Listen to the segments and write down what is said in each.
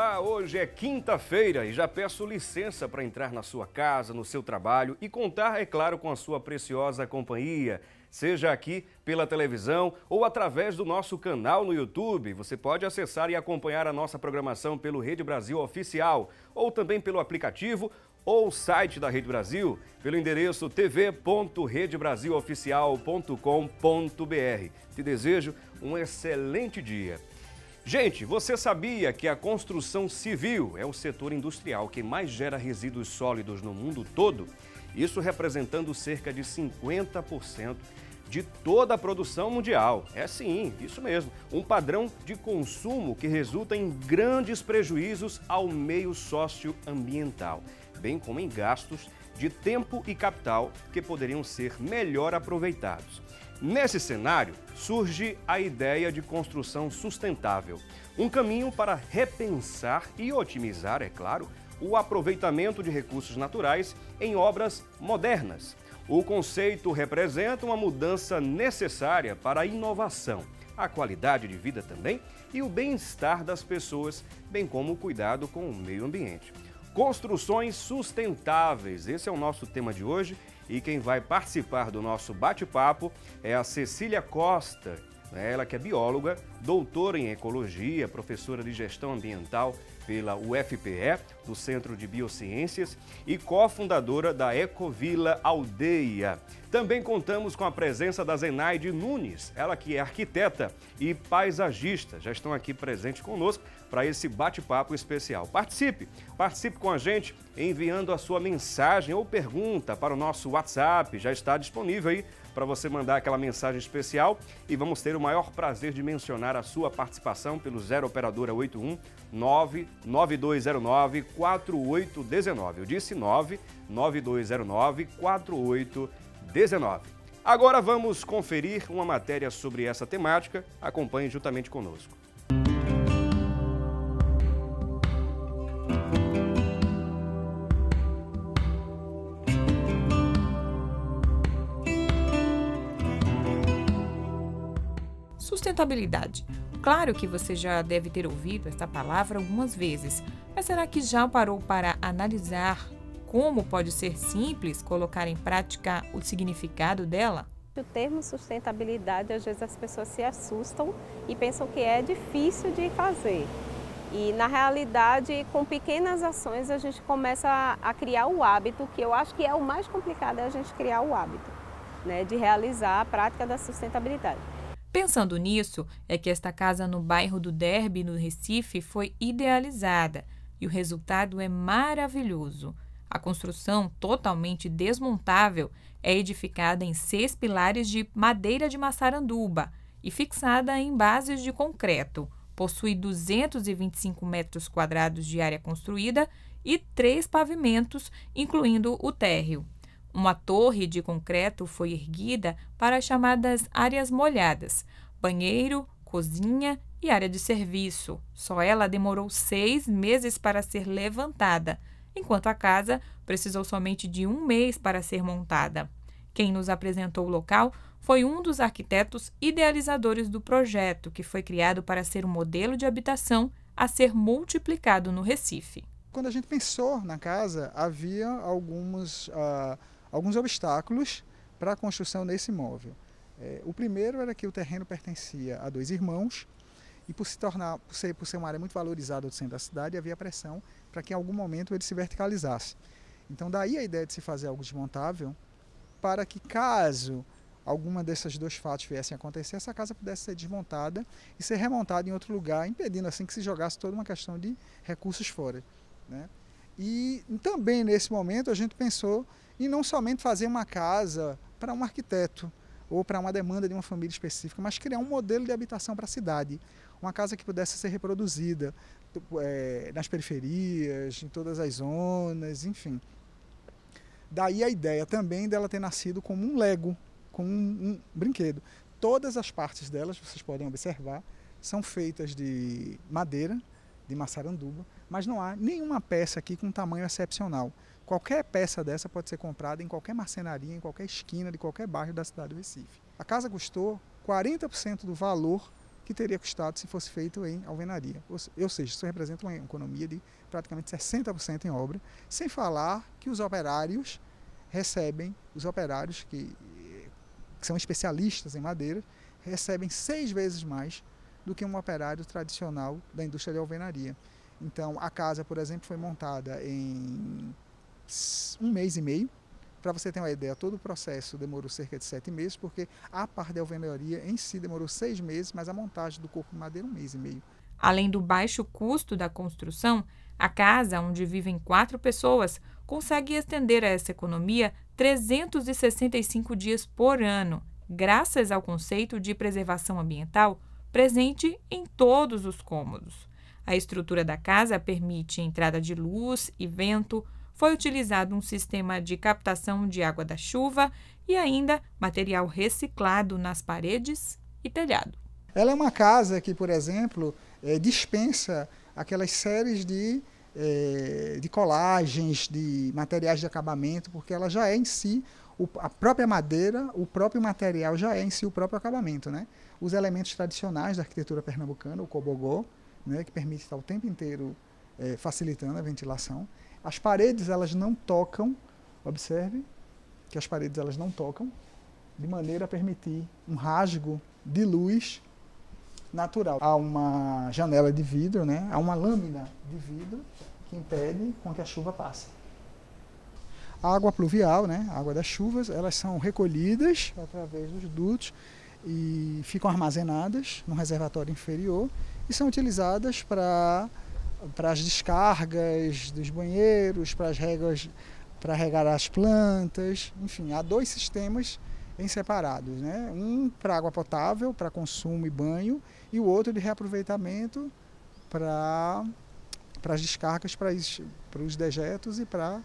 Olá, hoje é quinta-feira e já peço licença para entrar na sua casa, no seu trabalho e contar, é claro, com a sua preciosa companhia. Seja aqui pela televisão ou através do nosso canal no YouTube. Você pode acessar e acompanhar a nossa programação pelo Rede Brasil Oficial ou também pelo aplicativo ou site da Rede Brasil, pelo endereço tv.redebrasiloficial.com.br. Te desejo um excelente dia. Gente, você sabia que a construção civil é o setor industrial que mais gera resíduos sólidos no mundo todo? Isso representando cerca de 50% de toda a produção mundial. É sim, isso mesmo, um padrão de consumo que resulta em grandes prejuízos ao meio socioambiental, bem como em gastos de tempo e capital que poderiam ser melhor aproveitados. Nesse cenário, surge a ideia de construção sustentável, um caminho para repensar e otimizar, é claro, o aproveitamento de recursos naturais em obras modernas. O conceito representa uma mudança necessária para a inovação, a qualidade de vida também e o bem-estar das pessoas, bem como o cuidado com o meio ambiente. Construções sustentáveis, esse é o nosso tema de hoje e quem vai participar do nosso bate-papo é a Cecília Costa, ela que é bióloga, doutora em ecologia, professora de gestão ambiental pela UFPE, do Centro de Biociências, e cofundadora da Ecovila Aldeia. Também contamos com a presença da Zenaide Nunes, ela que é arquiteta e paisagista, já estão aqui presentes conosco para esse bate-papo especial. Participe com a gente enviando a sua mensagem ou pergunta para o nosso WhatsApp, já está disponível aí para você mandar aquela mensagem especial e vamos ter o maior prazer de mencionar a sua participação pelo 0 Operadora 81 99209 4819. Eu disse 99209 4819. Agora vamos conferir uma matéria sobre essa temática. Acompanhe juntamente conosco. Sustentabilidade. Claro que você já deve ter ouvido esta palavra algumas vezes, mas será que já parou para analisar como pode ser simples colocar em prática o significado dela? O termo sustentabilidade, às vezes as pessoas se assustam e pensam que é difícil de fazer. E na realidade, com pequenas ações, a gente começa a criar o hábito, que eu acho que é o mais complicado, é a gente criar o hábito, né, de realizar a prática da sustentabilidade. Pensando nisso, é que esta casa no bairro do Derby, no Recife, foi idealizada e o resultado é maravilhoso. A construção, totalmente desmontável, é edificada em 6 pilares de madeira de maçaranduba e fixada em bases de concreto. Possui 225 metros quadrados de área construída e 3 pavimentos, incluindo o térreo. Uma torre de concreto foi erguida para as chamadas áreas molhadas, banheiro, cozinha e área de serviço. Só ela demorou 6 meses para ser levantada, enquanto a casa precisou somente de 1 mês para ser montada. Quem nos apresentou o local foi um dos arquitetos idealizadores do projeto, que foi criado para ser um modelo de habitação a ser multiplicado no Recife. Quando a gente pensou na casa, havia alguns obstáculos para a construção desse imóvel. O primeiro era que o terreno pertencia a 2 irmãos e por ser uma área muito valorizada do centro da cidade, havia pressão para que em algum momento ele se verticalizasse. Então daí a ideia de se fazer algo desmontável para que caso alguma desses 2 fatos viessem a acontecer, essa casa pudesse ser desmontada e ser remontada em outro lugar, impedindo assim que se jogasse toda uma questão de recursos fora, né? E também nesse momento a gente pensou em não somente fazer uma casa para um arquiteto ou para uma demanda de uma família específica, mas criar um modelo de habitação para a cidade. Uma casa que pudesse ser reproduzida nas periferias, em todas as zonas, enfim. Daí a ideia também dela ter nascido como um Lego, como um brinquedo. Todas as partes delas, vocês podem observar, são feitas de madeira, de maçaranduba, mas não há nenhuma peça aqui com tamanho excepcional. Qualquer peça dessa pode ser comprada em qualquer marcenaria, em qualquer esquina de qualquer bairro da cidade do Recife. A casa custou 40% do valor que teria custado se fosse feito em alvenaria. Ou seja, isso representa uma economia de praticamente 60% em obra, sem falar que os operários recebem, que são especialistas em madeira, recebem 6 vezes mais do que um operário tradicional da indústria de alvenaria. Então, a casa, por exemplo, foi montada em 1 mês e meio. Para você ter uma ideia, todo o processo demorou cerca de 7 meses, porque a parte de alvenaria em si demorou 6 meses, mas a montagem do corpo de madeira 1 mês e meio. Além do baixo custo da construção, a casa, onde vivem 4 pessoas, consegue estender essa economia 365 dias por ano, graças ao conceito de preservação ambiental presente em todos os cômodos. A estrutura da casa permite entrada de luz e vento. Foi utilizado um sistema de captação de água da chuva e ainda material reciclado nas paredes e telhado. Ela é uma casa que, por exemplo, dispensa aquelas séries de colagens, de materiais de acabamento, porque ela já é em si, a própria madeira, o próprio material já é em si o próprio acabamento, né? Os elementos tradicionais da arquitetura pernambucana, o cobogó, né, que permite estar o tempo inteiro facilitando a ventilação. As paredes, elas não tocam, observe que as paredes elas não tocam, de maneira a permitir um rasgo de luz natural. Há uma janela de vidro, né? Há uma lâmina de vidro que impede com que a chuva passe. A água pluvial, né? A água das chuvas, elas são recolhidas através dos dutos e ficam armazenadas no reservatório inferior e são utilizadas para as descargas dos banheiros, para regar as plantas, enfim, há 2 sistemas em separados, né? Um para água potável, para consumo e banho, e o outro de reaproveitamento para as descargas, para os dejetos e para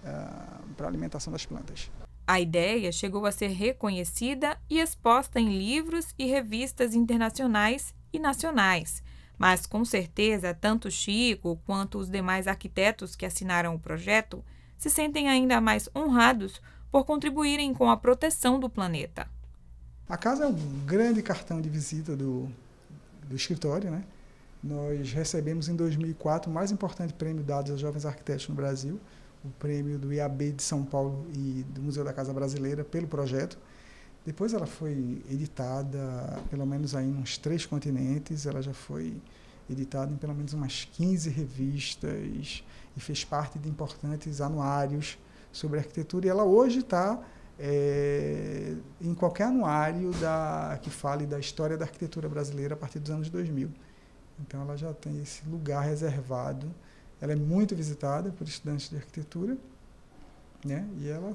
a alimentação das plantas. A ideia chegou a ser reconhecida e exposta em livros e revistas internacionais e nacionais. Mas, com certeza, tanto Chico quanto os demais arquitetos que assinaram o projeto se sentem ainda mais honrados por contribuírem com a proteção do planeta. A casa é um grande cartão de visita do escritório, né? Nós recebemos em 2004 o mais importante prêmio dado aos jovens arquitetos no Brasil, o prêmio do IAB de São Paulo e do Museu da Casa Brasileira pelo projeto. Depois ela foi editada, pelo menos aí em uns 3 continentes, ela já foi editada em pelo menos umas 15 revistas e fez parte de importantes anuários sobre arquitetura. E ela hoje está em qualquer anuário que fale da história da arquitetura brasileira a partir dos anos 2000. Então ela já tem esse lugar reservado. Ela é muito visitada por estudantes de arquitetura, né? E ela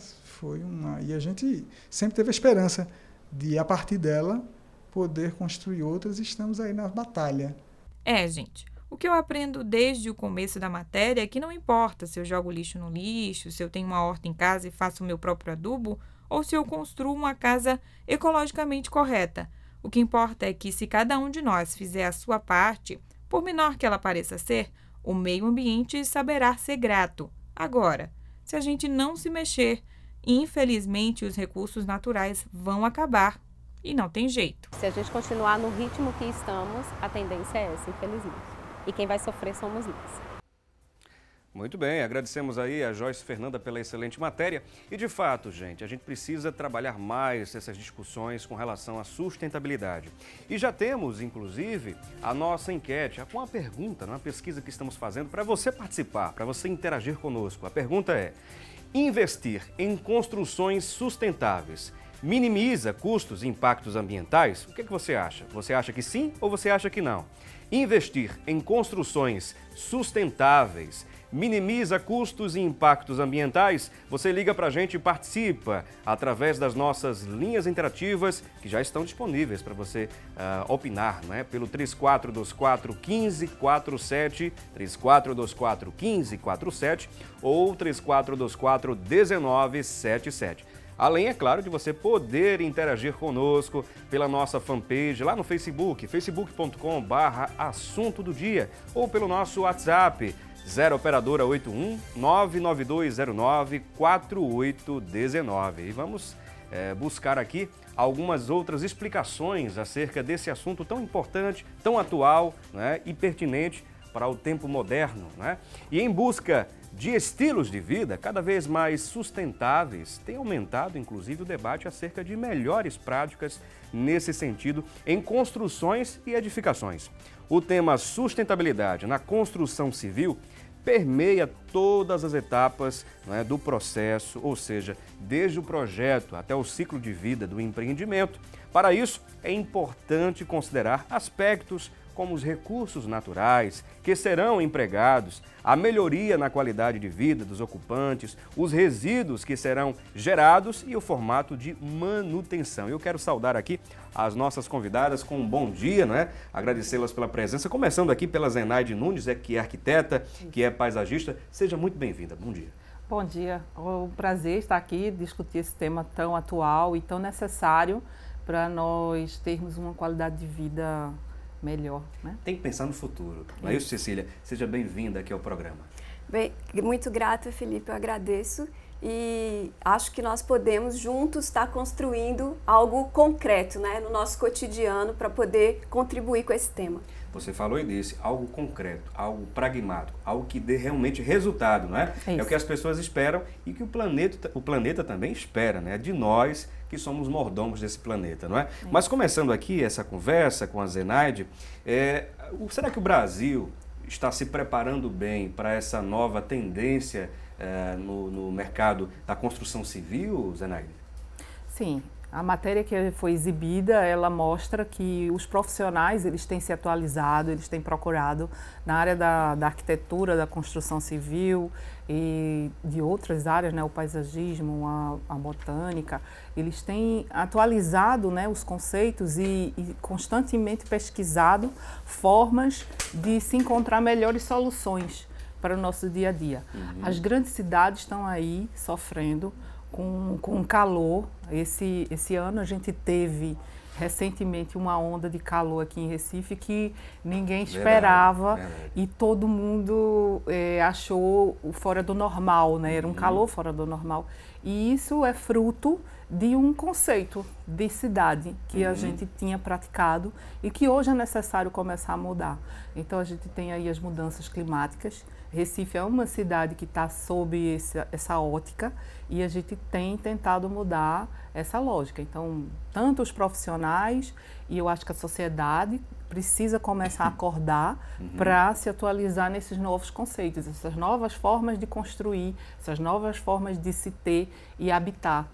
e a gente sempre teve a esperança de, a partir dela, poder construir outras, e estamos aí na batalha. Gente, o que eu aprendo desde o começo da matéria é que não importa se eu jogo lixo no lixo, se eu tenho uma horta em casa e faço o meu próprio adubo, ou se eu construo uma casa ecologicamente correta. O que importa é que, se cada um de nós fizer a sua parte, por menor que ela pareça ser, o meio ambiente saberá ser grato. Agora, se a gente não se mexer, infelizmente os recursos naturais vão acabar e não tem jeito. Se a gente continuar no ritmo que estamos, a tendência é essa, infelizmente. E quem vai sofrer somos nós. Muito bem, agradecemos aí a Joyce Fernanda pela excelente matéria. E de fato, gente, a gente precisa trabalhar mais essas discussões com relação à sustentabilidade. E já temos, inclusive, a nossa enquete, com uma pergunta, uma pesquisa que estamos fazendo para você participar, para você interagir conosco. A pergunta é: investir em construções sustentáveis minimiza custos e impactos ambientais? O que você acha? Você acha que sim ou você acha que não? Investir em construções sustentáveis minimiza custos e impactos ambientais? Você liga para a gente e participa através das nossas linhas interativas que já estão disponíveis para você opinar, não é? Pelo 3424-1547, 3424-1547 ou 3424-1977. Além, é claro, de você poder interagir conosco pela nossa fanpage lá no Facebook, facebook.com/assunto do dia, ou pelo nosso WhatsApp, 0 operadora 81 99209 4819. E vamos buscar aqui algumas outras explicações acerca desse assunto tão importante, tão atual, né, e pertinente para o tempo moderno, né? E em busca de estilos de vida cada vez mais sustentáveis, tem aumentado inclusive o debate acerca de melhores práticas nesse sentido em construções e edificações. O tema sustentabilidade na construção civil permeia todas as etapas, né, do processo, ou seja, desde o projeto até o ciclo de vida do empreendimento. Para isso, é importante considerar aspectos como os recursos naturais que serão empregados, a melhoria na qualidade de vida dos ocupantes, os resíduos que serão gerados e o formato de manutenção. Eu quero saudar aqui as nossas convidadas com um bom dia, né? Agradecê-las pela presença, começando aqui pela Zenaide Nunes, que é arquiteta, que é paisagista. Seja muito bem-vinda. Bom dia. Bom dia. É um prazer estar aqui, discutir esse tema tão atual e tão necessário para nós termos uma qualidade de vida melhor, né? Tem que pensar no futuro. Não é isso, Cecília? Seja bem-vinda aqui ao programa. Bem, muito grata, Felipe, eu agradeço e acho que nós podemos juntos estar construindo algo concreto, né, no nosso cotidiano para poder contribuir com esse tema. Você falou e disse, algo concreto, algo pragmático, algo que dê realmente resultado, não é? É o que as pessoas esperam e que o planeta também espera, né? De nós que somos mordomos desse planeta, não é? Mas começando aqui essa conversa com a Zenaide, será que o Brasil está se preparando bem para essa nova tendência no mercado da construção civil, Zenaide? Sim. A matéria que foi exibida, ela mostra que os profissionais, eles têm se atualizado, eles têm procurado na área da arquitetura, da construção civil e de outras áreas, né, o paisagismo, a botânica, eles têm atualizado, né, os conceitos e constantemente pesquisado formas de se encontrar melhores soluções para o nosso dia a dia. As grandes cidades estão aí sofrendo com calor. Esse ano a gente teve recentemente uma onda de calor aqui em Recife que ninguém esperava. Verdade. E todo mundo achou fora do normal, né? Era um calor fora do normal. E isso é fruto de um conceito de cidade que a gente tinha praticado e que hoje é necessário começar a mudar. Então a gente tem aí as mudanças climáticas. Recife é uma cidade que está sob essa ótica e a gente tem tentado mudar essa lógica. Então, tanto os profissionais e eu acho que a sociedade precisa começar a acordar para se atualizar nesses novos conceitos, essas novas formas de construir, essas novas formas de se ter e habitar.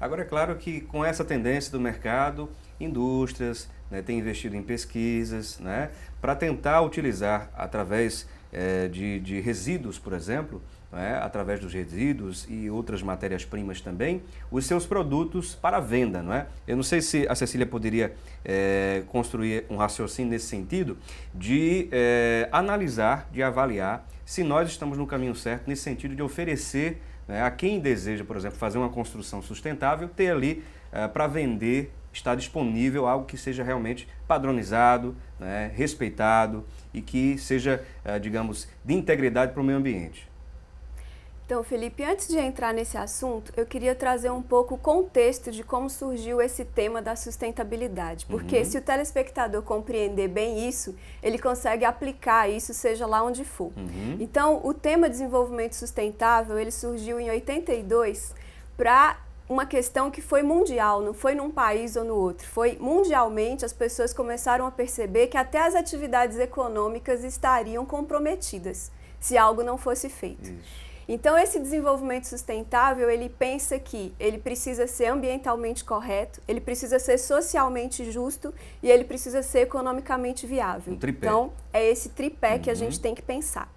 Agora, é claro que com essa tendência do mercado, indústrias, né, têm investido em pesquisas, né, para tentar utilizar através de resíduos, por exemplo, né, através dos resíduos e outras matérias-primas também, os seus produtos para venda, não é? Eu não sei se a Cecília poderia construir um raciocínio nesse sentido de analisar, de avaliar se nós estamos no caminho certo nesse sentido de oferecer, né, a quem deseja, por exemplo, fazer uma construção sustentável, ter ali para vender, está disponível algo que seja realmente padronizado, né, respeitado e que seja, digamos, de integridade para o meio ambiente. Então, Felipe, antes de entrar nesse assunto, eu queria trazer um pouco o contexto de como surgiu esse tema da sustentabilidade. Porque se o telespectador compreender bem isso, ele consegue aplicar isso, seja lá onde for. Então, o tema desenvolvimento sustentável, ele surgiu em 82 para uma questão que foi mundial, não foi num país ou no outro. Foi mundialmente, as pessoas começaram a perceber que até as atividades econômicas estariam comprometidas se algo não fosse feito. Então, esse desenvolvimento sustentável, ele pensa que ele precisa ser ambientalmente correto, ele precisa ser socialmente justo e ele precisa ser economicamente viável. Um tripé. Então, é esse tripé que a gente tem que pensar.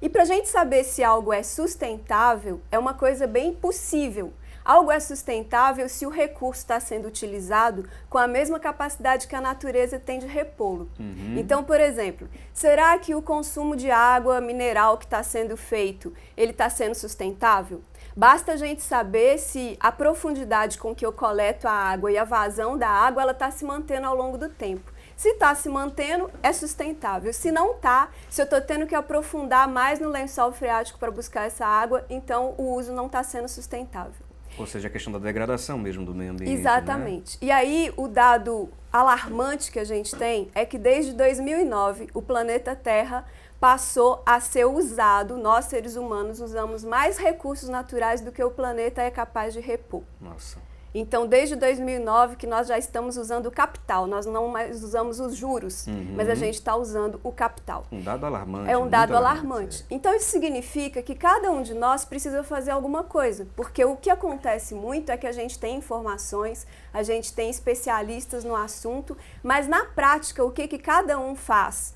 E para a gente saber se algo é sustentável, é uma coisa bem possível. Algo é sustentável se o recurso está sendo utilizado com a mesma capacidade que a natureza tem de repô-lo. Então, por exemplo, será que o consumo de água mineral que está sendo feito, ele está sendo sustentável? Basta a gente saber se a profundidade com que eu coleto a água e a vazão da água, ela está se mantendo ao longo do tempo. Se está se mantendo, é sustentável. Se não está, se eu estou tendo que aprofundar mais no lençol freático para buscar essa água, então o uso não está sendo sustentável. Ou seja, a questão da degradação mesmo do meio ambiente. Exatamente. Né? E aí, o dado alarmante que a gente tem é que desde 2009 o planeta Terra passou a ser usado, nós seres humanos usamos mais recursos naturais do que o planeta é capaz de repor. Nossa. Então, desde 2009 que nós já estamos usando o capital, nós não mais usamos os juros, mas a gente está usando o capital. Um dado alarmante. É um dado alarmante. Então, isso significa que cada um de nós precisa fazer alguma coisa, porque o que acontece muito é que a gente tem informações, a gente tem especialistas no assunto, mas na prática, o que cada um faz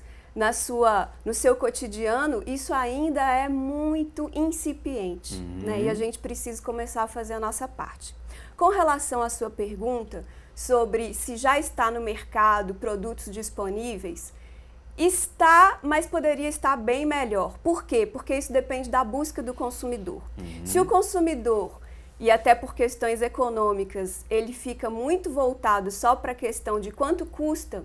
no seu cotidiano, isso ainda é muito incipiente, né? E a gente precisa começar a fazer a nossa parte. Com relação à sua pergunta sobre se já está no mercado produtos disponíveis, está, mas poderia estar bem melhor. Por quê? Porque isso depende da busca do consumidor. Se o consumidor, e até por questões econômicas, ele fica muito voltado só para a questão de quanto custa,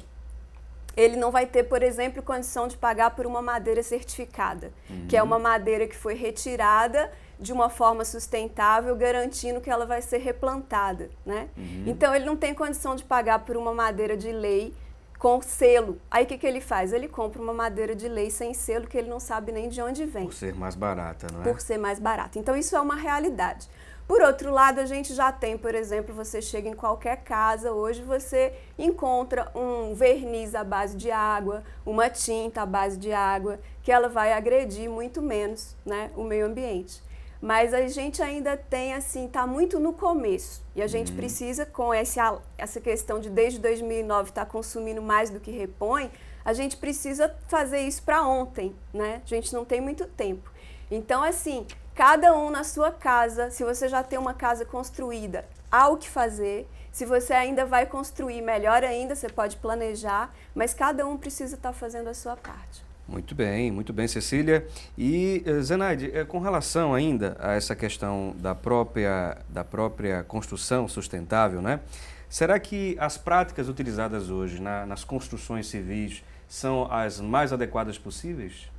ele não vai ter, por exemplo, condição de pagar por uma madeira certificada, que é uma madeira que foi retirada de uma forma sustentável, garantindo que ela vai ser replantada, né? Então, ele não tem condição de pagar por uma madeira de lei com selo. Aí, o que ele faz? Ele compra uma madeira de lei sem selo, que ele não sabe nem de onde vem. Por ser mais barata, não é? Por ser mais barata. Então, isso é uma realidade. Por outro lado, a gente já tem, por exemplo, você chega em qualquer casa, hoje você encontra um verniz à base de água, uma tinta à base de água, que ela vai agredir muito menos, né, o meio ambiente. Mas a gente ainda tem, assim, está muito no começo. E a gente precisa, com essa questão de desde 2009 estar consumindo mais do que repõe, a gente precisa fazer isso para ontem, né? A gente não tem muito tempo. Então, assim, cada um na sua casa, se você já tem uma casa construída, há o que fazer. Se você ainda vai construir, melhor ainda, você pode planejar, mas cada um precisa estar fazendo a sua parte. Muito bem, Cecília. E, Zenaide, com relação ainda a essa questão da própria construção sustentável, né? Será que as práticas utilizadas hoje nas construções civis são as mais adequadas possíveis?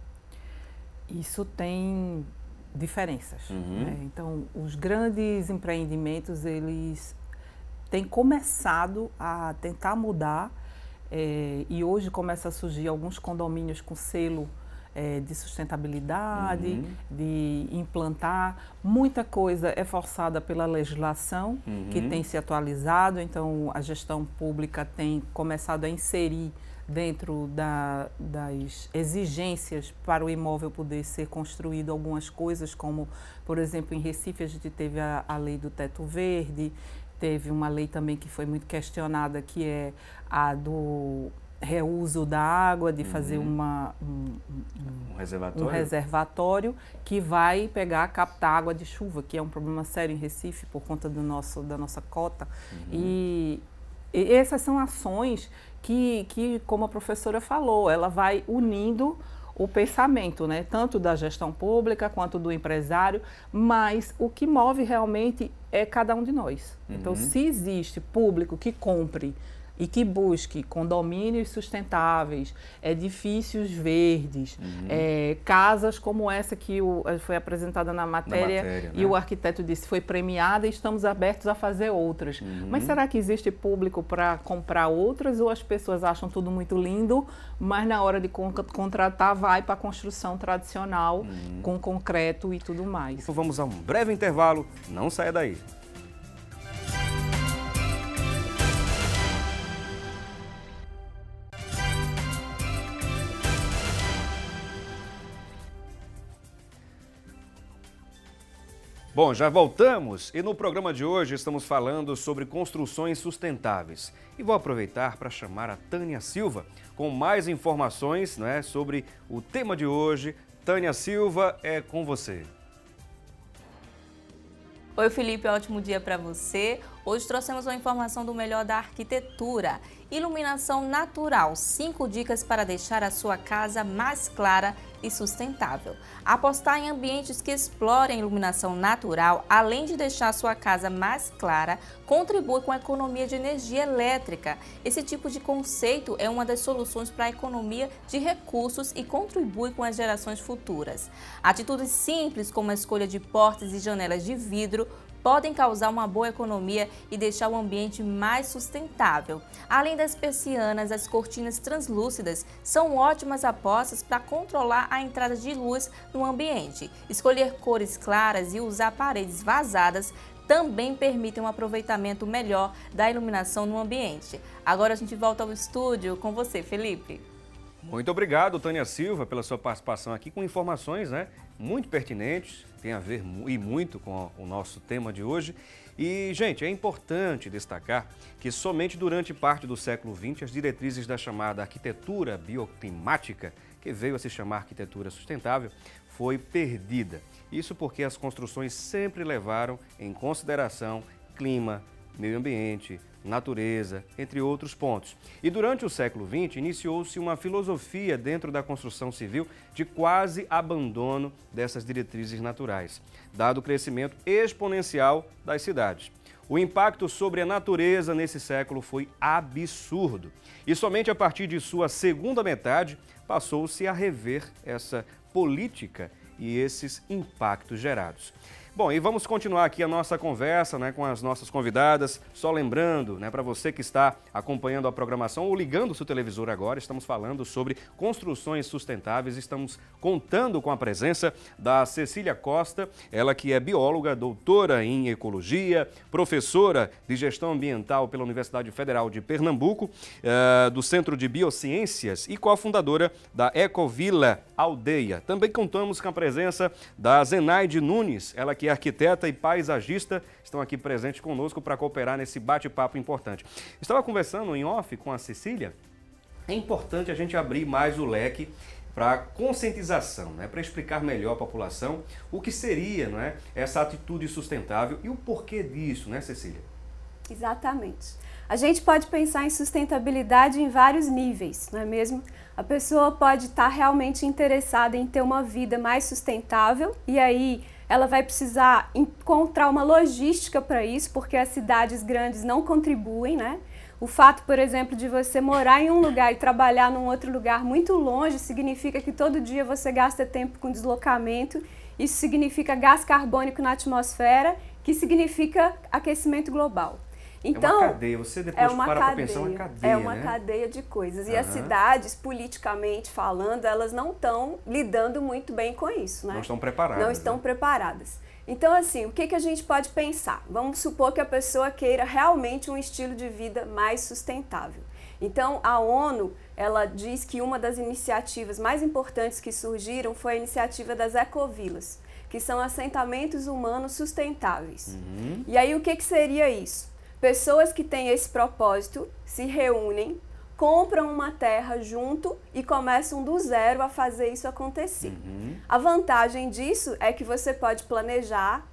Isso tem diferenças, né? Então, os grandes empreendimentos, eles têm começado a tentar mudar, e hoje começa a surgir alguns condomínios com selo de sustentabilidade, de implantar. Muita coisa é forçada pela legislação, que tem se atualizado, então a gestão pública tem começado a inserir dentro das exigências para o imóvel poder ser construído algumas coisas, como, por exemplo, em Recife a gente teve a lei do teto verde, teve uma lei também que foi muito questionada, que é a do reuso da água, de fazer um reservatório que vai captar água de chuva, que é um problema sério em Recife por conta da nossa cota. E essas são ações que, como a professora falou, ela vai unindo o pensamento, né? Tanto da gestão pública quanto do empresário, mas o que move realmente é cada um de nós. Então, se existe público que compre e que busque condomínios sustentáveis, edifícios verdes, casas como essa que foi apresentada na matéria, né? E o arquiteto disse foi premiada e estamos abertos a fazer outras. Mas será que existe público para comprar outras, ou as pessoas acham tudo muito lindo, mas na hora de contratar vai para a construção tradicional, com concreto e tudo mais? Então vamos a um breve intervalo, não saia daí. Bom, já voltamos e no programa de hoje estamos falando sobre construções sustentáveis. E vou aproveitar para chamar a Tânia Silva com mais informações, né, sobre o tema de hoje. Tânia Silva, é com você. Oi, Felipe, ótimo dia para você. Hoje trouxemos uma informação do melhor da arquitetura. Iluminação natural, 5 dicas para deixar a sua casa mais clara e sustentável. Apostar em ambientes que explorem iluminação natural, além de deixar a sua casa mais clara, contribui com a economia de energia elétrica. Esse tipo de conceito é uma das soluções para a economia de recursos e contribui com as gerações futuras. Atitudes simples, como a escolha de portas e janelas de vidro, podem causar uma boa economia e deixar o ambiente mais sustentável. Além das persianas, as cortinas translúcidas são ótimas apostas para controlar a entrada de luz no ambiente. Escolher cores claras e usar paredes vazadas também permitem um aproveitamento melhor da iluminação no ambiente. Agora a gente volta ao estúdio com você, Felipe. Muito obrigado, Tânia Silva, pela sua participação aqui com informações, muito pertinentes, tem a ver e muito com o nosso tema de hoje. E, gente, é importante destacar que somente durante parte do século XX as diretrizes da chamada arquitetura bioclimática, que veio a se chamar arquitetura sustentável, foi perdida. Isso porque as construções sempre levaram em consideração clima, meio ambiente, natureza, entre outros pontos. E durante o século XX, iniciou-se uma filosofia dentro da construção civil de quase abandono dessas diretrizes naturais, dado o crescimento exponencial das cidades. O impacto sobre a natureza nesse século foi absurdo. E somente a partir de sua segunda metade passou-se a rever essa política e esses impactos gerados. Bom, e vamos continuar aqui a nossa conversa com as nossas convidadas. Só lembrando, para você que está acompanhando a programação ou ligando o seu televisor agora, estamos falando sobre construções sustentáveis. Estamos contando com a presença da Cecília Costa, ela que é bióloga, doutora em ecologia, professora de gestão ambiental pela Universidade Federal de Pernambuco, do Centro de Biociências e cofundadora da Ecovila Aldeia. Também contamos com a presença da Zenaide Nunes, ela que é arquiteta e paisagista, estão aqui presentes conosco para cooperar nesse bate-papo importante. Estava conversando em off com a Cecília, é importante a gente abrir mais o leque para conscientização, para explicar melhor à população o que seria essa atitude sustentável e o porquê disso, Cecília? Exatamente. A gente pode pensar em sustentabilidade em vários níveis, não é mesmo? A pessoa pode estar realmente interessada em ter uma vida mais sustentável e aí ela vai precisar encontrar uma logística para isso, porque as cidades grandes não contribuem, O fato, por exemplo, de você morar em um lugar e trabalhar num outro lugar muito longe, significa que todo dia você gasta tempo com deslocamento, isso significa gás carbônico na atmosfera, que significa aquecimento global. Então, é uma cadeia, você depois para pensar, uma cadeia, é uma cadeia de coisas. E as cidades, politicamente falando, elas não estão lidando muito bem com isso, Não estão preparadas. Não estão preparadas. Então, assim, o que a gente pode pensar? Vamos supor que a pessoa queira realmente um estilo de vida mais sustentável. Então, a ONU, ela diz que uma das iniciativas mais importantes que surgiram foi a iniciativa das ecovilas, que são assentamentos humanos sustentáveis. E aí, o que seria isso? Pessoas que têm esse propósito se reúnem, compram uma terra junto e começam do zero a fazer isso acontecer. A vantagem disso é que você pode planejar,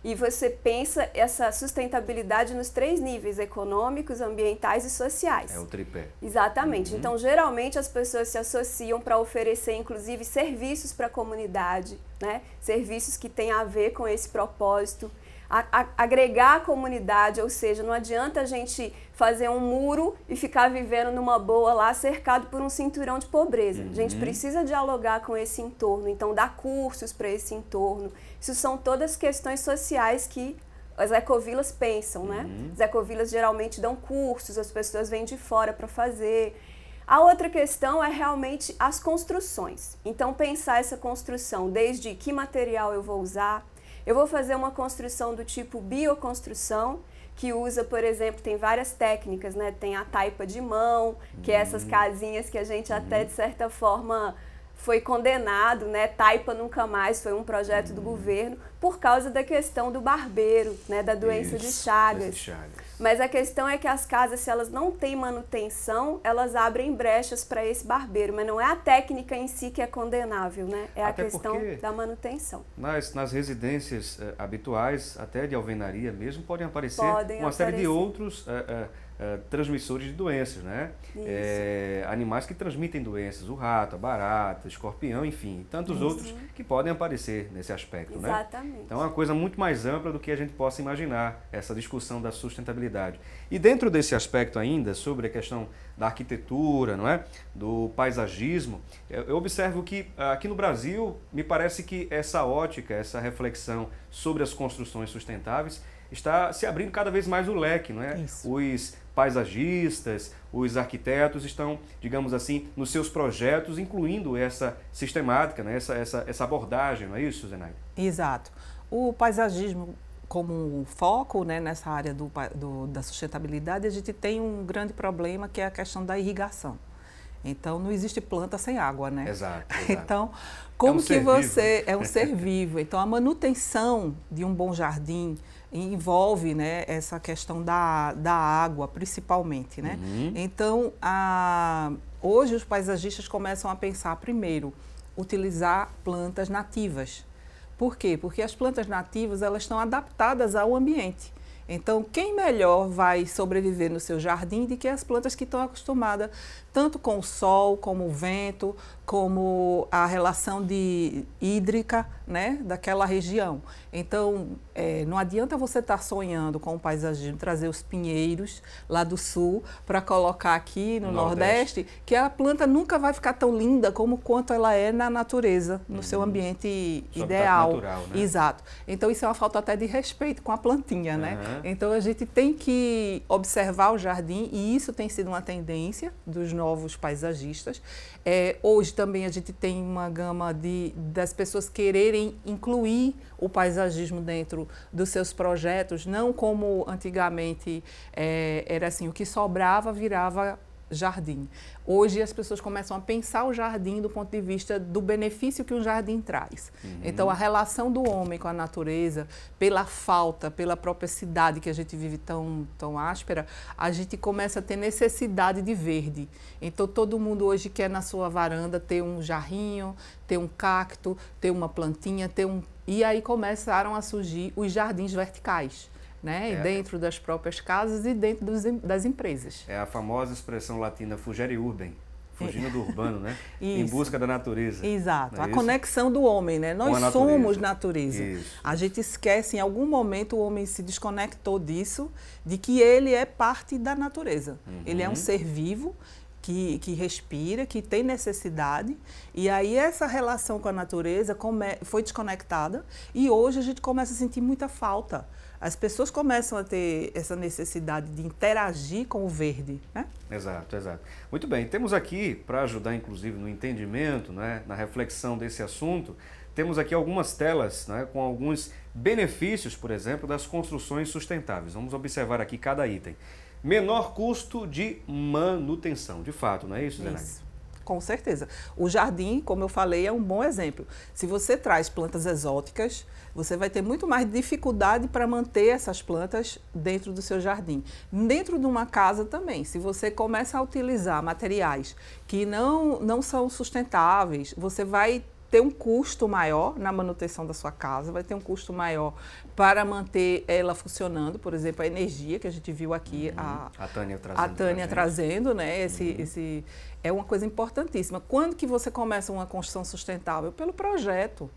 E você pensa essa sustentabilidade nos 3 níveis, econômicos, ambientais e sociais. É o tripé. Exatamente. Então, geralmente as pessoas se associam para oferecer, inclusive, serviços para a comunidade, Serviços que têm a ver com esse propósito. Agregar a comunidade, ou seja, não adianta a gente fazer um muro e ficar vivendo numa boa lá, cercado por um cinturão de pobreza. A gente precisa dialogar com esse entorno, então dar cursos para esse entorno. Isso são todas questões sociais que as ecovilas pensam, As ecovilas geralmente dão cursos, as pessoas vêm de fora para fazer. A outra questão é realmente as construções. Então, pensar essa construção, desde que material eu vou usar. Eu vou fazer uma construção do tipo bioconstrução, que usa, por exemplo, tem várias técnicas, Tem a taipa de mão, que é essas casinhas que a gente até, de certa forma, foi condenado, Taipa nunca mais, foi um projeto do governo, por causa da questão do barbeiro, da doença de Chagas. Mas a questão é que as casas, se elas não têm manutenção, elas abrem brechas para esse barbeiro, mas não é a técnica em si que é condenável, É a questão da manutenção. Nas residências habituais, até de alvenaria mesmo, podem aparecer uma série de outros transmissores de doenças, animais que transmitem doenças, o rato, a barata, o escorpião, enfim, tantos outros que podem aparecer nesse aspecto, Exatamente. Exatamente. Então é uma coisa muito mais ampla do que a gente possa imaginar, essa discussão da sustentabilidade. E dentro desse aspecto ainda, sobre a questão da arquitetura, não é? Do paisagismo, eu observo que aqui no Brasil, me parece que essa ótica, essa reflexão sobre as construções sustentáveis está se abrindo cada vez mais o leque, não é? Isso. Os paisagistas, os arquitetos estão, digamos assim, nos seus projetos, incluindo essa sistemática, né? essa abordagem, não é isso, Zenaide? Exato. O paisagismo como foco, né, nessa área da sustentabilidade, a gente tem um grande problema que é a questão da irrigação. Então, não existe planta sem água, né? Exato. Então, como que você... vivo. É um ser vivo. Então, a manutenção de um bom jardim envolve, né, essa questão da água, principalmente, né? Então, hoje os paisagistas começam a pensar, primeiro, utilizar plantas nativas. Por quê? Porque as plantas nativas, elas estão adaptadas ao ambiente. Então, quem melhor vai sobreviver no seu jardim do que as plantas que estão acostumadas tanto com o sol, como o vento, como a relação hídrica, né, daquela região. Então, não adianta você estar sonhando com o paisagismo, trazer os pinheiros lá do sul para colocar aqui no Nordeste, que a planta nunca vai ficar tão linda como quanto ela é na natureza, no seu ambiente ideal. Natural, né? Exato. Então, isso é uma falta até de respeito com a plantinha, né? Então, a gente tem que observar o jardim e isso tem sido uma tendência dos novos paisagistas. Hoje também a gente tem uma gama das pessoas quererem incluir o paisagismo dentro dos seus projetos, não como antigamente era assim, o que sobrava virava jardim. Hoje as pessoas começam a pensar o jardim do ponto de vista do benefício que um jardim traz. Então a relação do homem com a natureza, pela falta, pela própria cidade que a gente vive tão áspera, a gente começa a ter necessidade de verde. Então todo mundo hoje quer na sua varanda ter um jarrinho, ter um cacto, ter uma plantinha, e aí começaram a surgir os jardins verticais. Né? Dentro das próprias casas e dentro das empresas. É a famosa expressão latina fugere urbem, fugindo do urbano, né? Isso. Em busca da natureza. Exato, a isso? Conexão do homem, né? Nós somos natureza. Isso. A gente esquece, em algum momento o homem se desconectou disso, de que ele é parte da natureza. Ele é um ser vivo, que respira, que tem necessidade, e aí essa relação com a natureza foi desconectada e hoje a gente começa a sentir muita falta. As pessoas começam a ter essa necessidade de interagir com o verde, né? Exato. Muito bem, temos aqui, para ajudar inclusive no entendimento, né, na reflexão desse assunto, temos aqui algumas telas, né, com alguns benefícios, por exemplo, das construções sustentáveis. Vamos observar aqui cada item. Menor custo de manutenção, de fato, não é isso, Zenaide? Isso. Com certeza. O jardim, como eu falei, é um bom exemplo. Se você traz plantas exóticas, você vai ter muito mais dificuldade para manter essas plantas dentro do seu jardim. Dentro de uma casa também, se você começa a utilizar materiais que não são sustentáveis, você vai ter um custo maior na manutenção da sua casa, vai ter um custo maior para manter ela funcionando, por exemplo, a energia que a gente viu aqui, a Tânia trazendo, né? Esse é uma coisa importantíssima. Quando que você começa uma construção sustentável? Pelo projeto.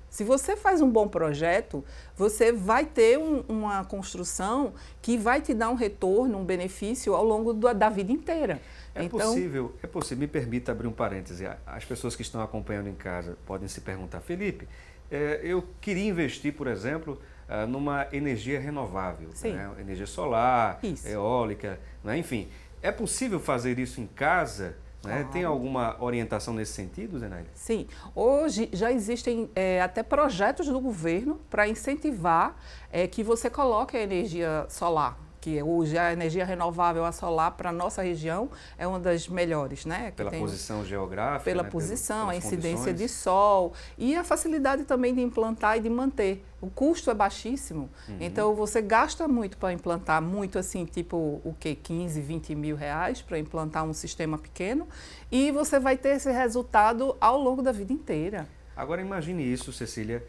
Se você faz um bom projeto, você vai ter uma construção que vai te dar um retorno, um benefício ao longo da vida inteira. É possível, me permita abrir um parêntese, as pessoas que estão acompanhando em casa podem se perguntar, Felipe, eu queria investir, por exemplo, numa energia renovável, né? Energia solar, eólica, né? Enfim, é possível fazer isso em casa? Né? Tem alguma orientação nesse sentido, Zenaide? Sim. Hoje já existem até projetos do governo para incentivar que você coloque a energia solar, que hoje a energia renovável, a solar, para a nossa região, é uma das melhores, né? Pela posição geográfica, pela posição, a incidência de sol e a facilidade também de implantar e de manter. O custo é baixíssimo, então você gasta muito para implantar, muito assim, tipo, 15, 20 mil reais para implantar um sistema pequeno e você vai ter esse resultado ao longo da vida inteira. Agora imagine isso, Cecília,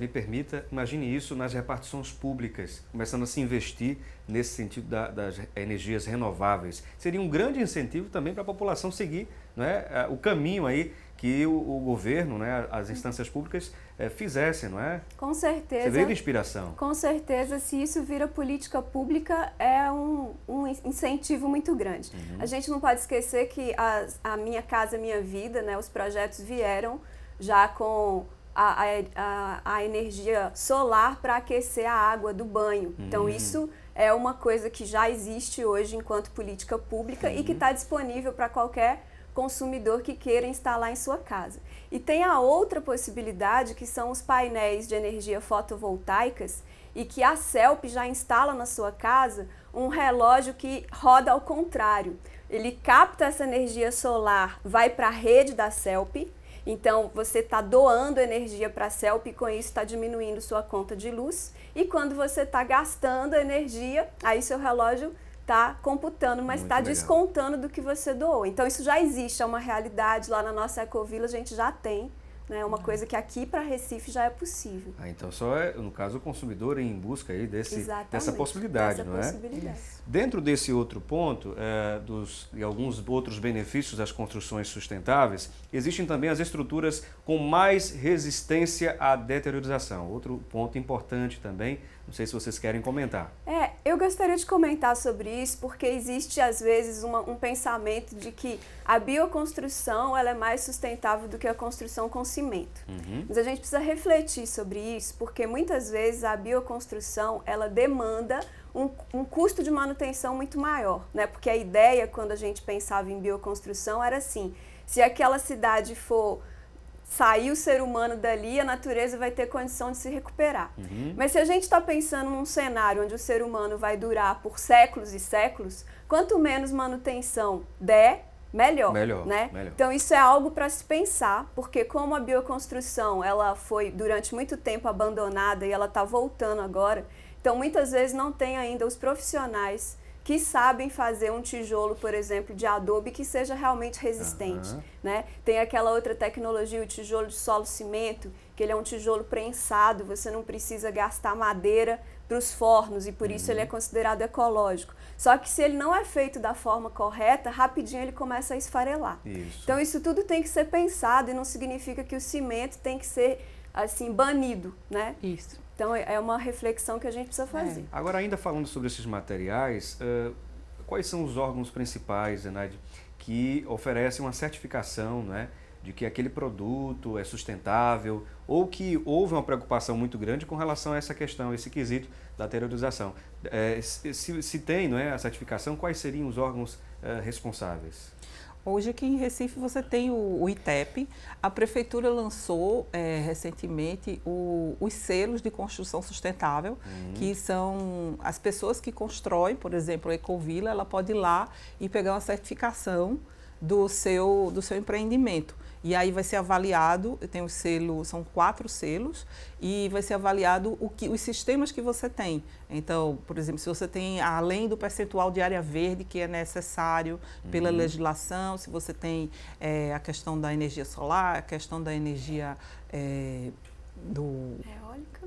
me permita, imagine isso nas repartições públicas, começando a se investir nesse sentido das energias renováveis. Seria um grande incentivo também para a população seguir, né, o caminho aí que o governo, né, as instâncias públicas fizessem, não é? Com certeza. Você veio de inspiração. Com certeza, se isso vira política pública, é um incentivo muito grande. A gente não pode esquecer que a Minha Casa Minha Vida, né, os projetos vieram já com a energia solar para aquecer a água do banho. Então, isso é uma coisa que já existe hoje enquanto política pública e que está disponível para qualquer consumidor que queira instalar em sua casa. E tem a outra possibilidade, que são os painéis de energia fotovoltaicas, e que a CELP já instala na sua casa um relógio que roda ao contrário. Ele capta essa energia solar, vai para a rede da CELP, então você está doando energia para a CELP e com isso está diminuindo sua conta de luz. E quando você está gastando energia, aí seu relógio está computando, mas está descontando do que você doou. Então isso já existe, é uma realidade. Lá na nossa Ecovila a gente já tem, né, uma coisa que aqui para Recife já é possível. Então só é, no caso, o consumidor em busca aí dessa possibilidade, não é? Dentro desse outro ponto, e alguns outros benefícios das construções sustentáveis, existem também as estruturas com mais resistência à deteriorização. Outro ponto importante também, não sei se vocês querem comentar. Eu gostaria de comentar sobre isso, porque existe às vezes um pensamento de que a bioconstrução ela é mais sustentável do que a construção com cimento. Mas a gente precisa refletir sobre isso, porque muitas vezes a bioconstrução ela demanda um custo de manutenção muito maior, né? Porque a ideia, quando a gente pensava em bioconstrução, era assim, se aquela cidade for sair o ser humano dali, a natureza vai ter condição de se recuperar. Mas se a gente está pensando num cenário onde o ser humano vai durar por séculos e séculos, quanto menos manutenção der, melhor, né? Então isso é algo para se pensar, porque como a bioconstrução ela foi durante muito tempo abandonada e ela está voltando agora, então muitas vezes não tem ainda os profissionais que sabem fazer um tijolo, por exemplo, de adobe que seja realmente resistente, né? Tem aquela outra tecnologia, o tijolo de solo cimento, que ele é um tijolo prensado, você não precisa gastar madeira para os fornos e por isso ele é considerado ecológico. Só que se ele não é feito da forma correta, rapidinho ele começa a esfarelar. Então isso tudo tem que ser pensado e não significa que o cimento tem que ser assim banido, né? Então é uma reflexão que a gente precisa fazer. Agora, ainda falando sobre esses materiais, quais são os órgãos principais, Zenaide, que oferecem uma certificação, né, de que aquele produto é sustentável ou que houve uma preocupação muito grande com relação a essa questão, esse quesito da deteriorização? Se tem, não é, a certificação, quais seriam os órgãos responsáveis? Hoje aqui em Recife você tem o ITEP, a Prefeitura lançou recentemente os selos de construção sustentável, que são as pessoas que constroem, por exemplo, a Ecovila, ela pode ir lá e pegar uma certificação do seu empreendimento. E aí vai ser avaliado, tem os selos, são 4 selos, e vai ser avaliado os sistemas que você tem. Então, por exemplo, se você tem, além do percentual de área verde que é necessário pela legislação, se você tem a questão da energia solar, a questão da energia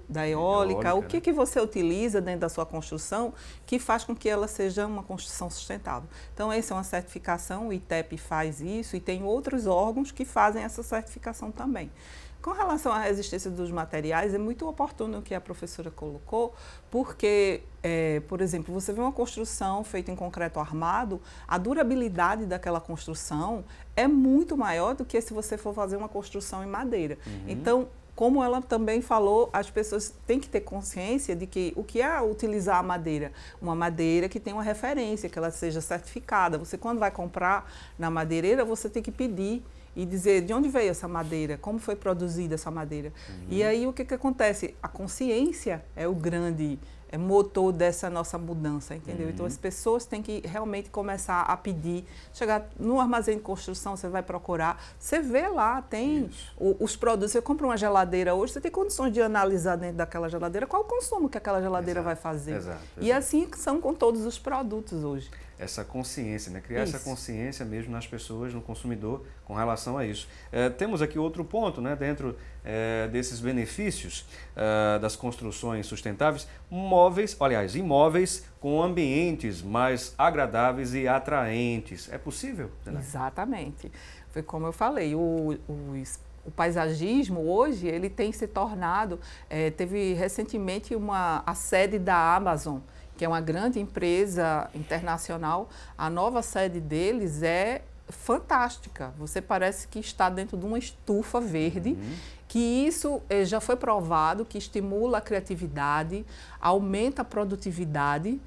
da eólica, o que você utiliza dentro da sua construção que faz com que ela seja uma construção sustentável. Então, essa é uma certificação, o ITEP faz isso e tem outros órgãos que fazem essa certificação também. Com relação à resistência dos materiais, é muito oportuno o que a professora colocou, porque, por exemplo, você vê uma construção feita em concreto armado, a durabilidade daquela construção é muito maior do que se você for fazer uma construção em madeira. Então, como ela também falou, as pessoas têm que ter consciência de que o que é utilizar a madeira? Uma madeira que tem uma referência, que ela seja certificada. Você, quando vai comprar na madeireira, você tem que pedir e dizer de onde veio essa madeira, como foi produzida essa madeira. E aí o que acontece? A consciência é o grande motor dessa nossa mudança, entendeu? Então as pessoas têm que realmente começar a pedir, chegar no armazém de construção, você vai procurar, você vê lá, tem os produtos, você compra uma geladeira hoje, você tem condições de analisar dentro daquela geladeira qual o consumo que aquela geladeira vai fazer. E assim são com todos os produtos hoje. Essa consciência, né? Criar essa consciência mesmo nas pessoas, no consumidor, com relação a isso. Temos aqui outro ponto, né? Dentro desses benefícios das construções sustentáveis, imóveis com ambientes mais agradáveis e atraentes. É possível, Zenaide? Exatamente. Foi como eu falei, o paisagismo hoje, ele tem se tornado, teve recentemente a sede da Amazon, que é uma grande empresa internacional, a nova sede deles é fantástica. Você parece que está dentro de uma estufa verde, que isso já foi provado, que estimula a criatividade, aumenta a produtividade,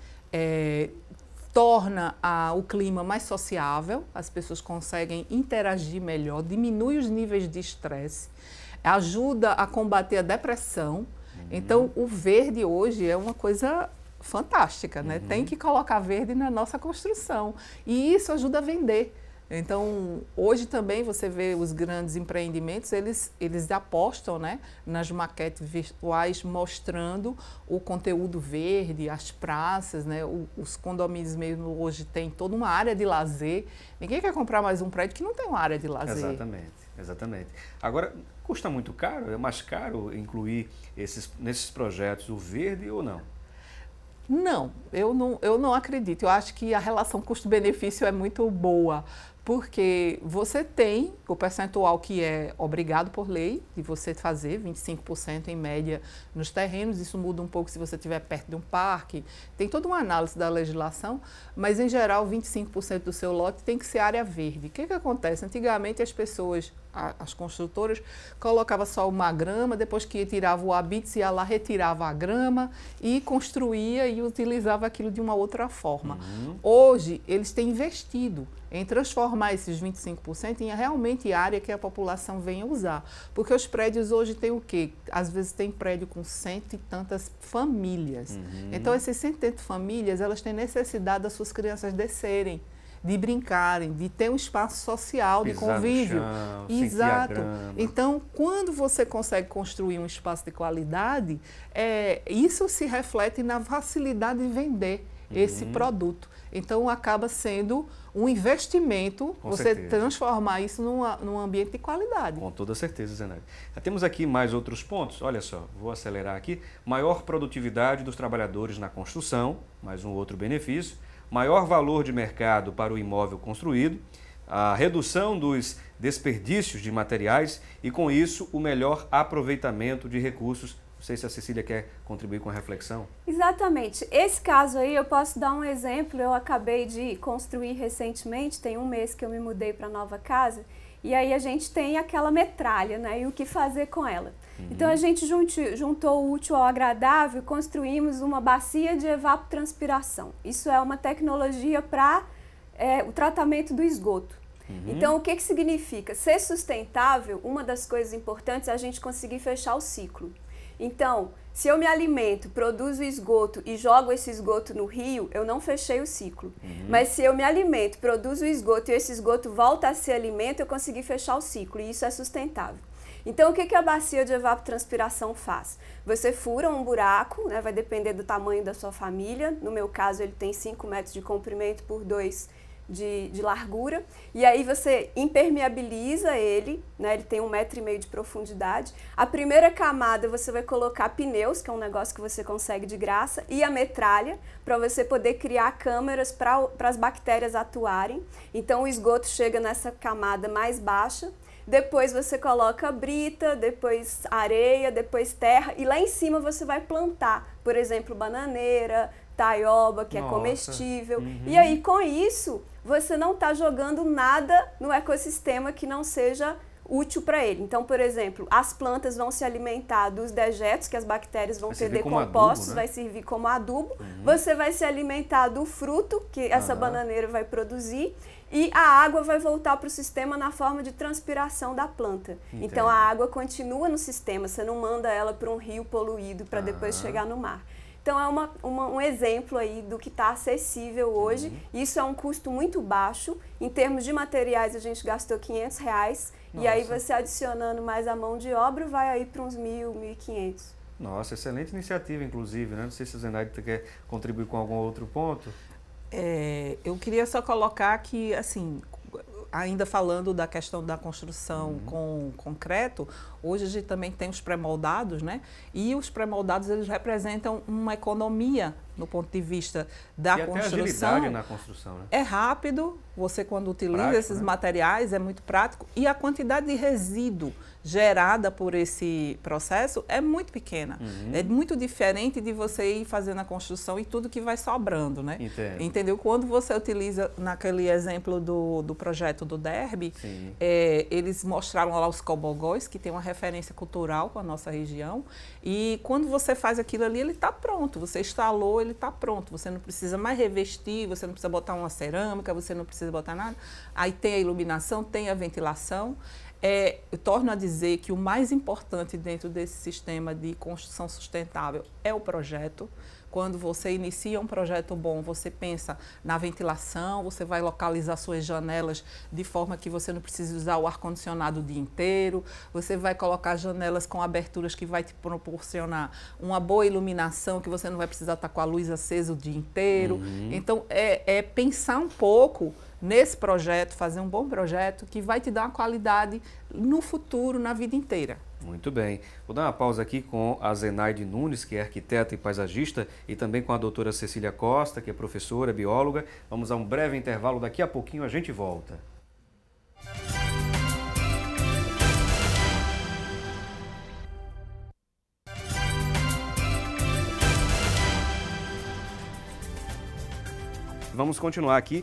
torna o clima mais sociável, as pessoas conseguem interagir melhor, diminui os níveis de estresse, ajuda a combater a depressão. Então, o verde hoje é uma coisa fantástica, né? Tem que colocar verde na nossa construção e isso ajuda a vender. Então, hoje também você vê os grandes empreendimentos, eles apostam, né, nas maquetes virtuais mostrando o conteúdo verde, as praças, né, os condomínios mesmo hoje têm toda uma área de lazer. Ninguém quer comprar mais um prédio que não tem uma área de lazer. Exatamente, exatamente. Agora, custa muito caro? É mais caro incluir nesses projetos o verde ou não? Não, eu não acredito. Eu acho que a relação custo-benefício é muito boa, porque você tem o percentual que é obrigado por lei de você fazer, 25% em média nos terrenos, isso muda um pouco se você estiver perto de um parque, tem toda uma análise da legislação, mas em geral 25% do seu lote tem que ser área verde. O que acontece? Antigamente as pessoas, as construtoras, colocavam só uma grama, depois que tirava o habite, ia lá, retirava a grama e construía e utilizava aquilo de uma outra forma. Hoje eles têm investido em transformar esses 25% em realmente área que a população venha usar. Porque os prédios hoje têm o quê? Às vezes tem prédio com 100 e tantas famílias. Então, essas 100 e tantas famílias, elas têm necessidade das suas crianças descerem, de brincarem, de ter um espaço social, de convívio. Chão, exato. Então, quando você consegue construir um espaço de qualidade, isso se reflete na facilidade de vender esse produto. Então, acaba sendo um investimento, você transformar isso num ambiente de qualidade. Com toda certeza, Zenaide. Temos aqui mais outros pontos. Olha só, vou acelerar aqui. Maior produtividade dos trabalhadores na construção, mais um outro benefício. Maior valor de mercado para o imóvel construído. A redução dos desperdícios de materiais e, com isso, o melhor aproveitamento de recursos. Não sei se a Cecília quer contribuir com a reflexão. Exatamente. Esse caso aí eu posso dar um exemplo. Eu acabei de construir recentemente, tem um mês que eu me mudei para a nova casa, e aí a gente tem aquela metralha, né? E o que fazer com ela? Então a gente juntou o útil ao agradável e construímos uma bacia de evapotranspiração. Isso é uma tecnologia para o tratamento do esgoto. Então, o que significa? Ser sustentável, uma das coisas importantes é a gente conseguir fechar o ciclo. Então, se eu me alimento, produzo esgoto e jogo esse esgoto no rio, eu não fechei o ciclo. Mas se eu me alimento, produzo esgoto e esse esgoto volta a ser alimento, eu consegui fechar o ciclo e isso é sustentável. Então, o que a bacia de evapotranspiração faz? Você fura um buraco, né, vai depender do tamanho da sua família. No meu caso, ele tem 5 metros de comprimento por 2 de largura, e aí você impermeabiliza ele, né, ele tem 1,5 metro de profundidade. A primeira camada você vai colocar pneus, que é um negócio que você consegue de graça, e a metralha, para você poder criar câmeras para as bactérias atuarem. Então o esgoto chega nessa camada mais baixa, depois você coloca brita, depois areia, depois terra, e lá em cima você vai plantar, por exemplo, bananeira, taioba, que é comestível. E aí, com isso, você não está jogando nada no ecossistema que não seja útil para ele. Então, por exemplo, as plantas vão se alimentar dos dejetos que as bactérias vão ter decompostos, adubo, né? Vai servir como adubo. Você vai se alimentar do fruto que essa bananeira vai produzir e a água vai voltar para o sistema na forma de transpiração da planta. Entendi. Então, a água continua no sistema, você não manda ela para um rio poluído para depois chegar no mar. Então, é um exemplo aí do que está acessível hoje. Isso é um custo muito baixo. Em termos de materiais, a gente gastou R$500. Nossa. E aí, você adicionando mais a mão de obra, vai aí para uns 1.000, 1.500. Nossa, excelente iniciativa, inclusive, né? Não sei se a Zenaide quer contribuir com algum outro ponto. Eu queria só colocar que, assim, ainda falando da questão da construção com concreto, hoje a gente também tem os pré-moldados, né? E os pré-moldados, eles representam uma economia no ponto de vista da construção. Até agilidade na construção, né? É rápido, você quando utiliza Prático, esses né? materiais é muito prático e a quantidade de resíduo gerada por esse processo é muito pequena. É muito diferente de você ir fazendo a construção e tudo que vai sobrando, né? Entendo. Entendeu? Quando você utiliza, naquele exemplo do projeto do Derby, eles mostraram lá os cobogóis, que tem uma referência cultural com a nossa região, e quando você faz aquilo ali, ele está pronto. Você instalou, ele está pronto. Você não precisa mais revestir, você não precisa botar uma cerâmica, você não precisa botar nada. Aí tem a iluminação, tem a ventilação. Eu torno a dizer que o mais importante dentro desse sistema de construção sustentável é o projeto. Quando você inicia um projeto bom, você pensa na ventilação, você vai localizar suas janelas de forma que você não precise usar o ar-condicionado o dia inteiro, você vai colocar janelas com aberturas que vai te proporcionar uma boa iluminação, que você não vai precisar estar com a luz acesa o dia inteiro. Então, é pensar um pouco nesse projeto, fazer um bom projeto que vai te dar uma qualidade no futuro, na vida inteira. Muito bem. Vou dar uma pausa aqui com a Zenaide Nunes, que é arquiteta e paisagista, e também com a doutora Cecília Costa, que é professora, bióloga. Vamos a um breve intervalo, daqui a pouquinho a gente volta. Vamos continuar aqui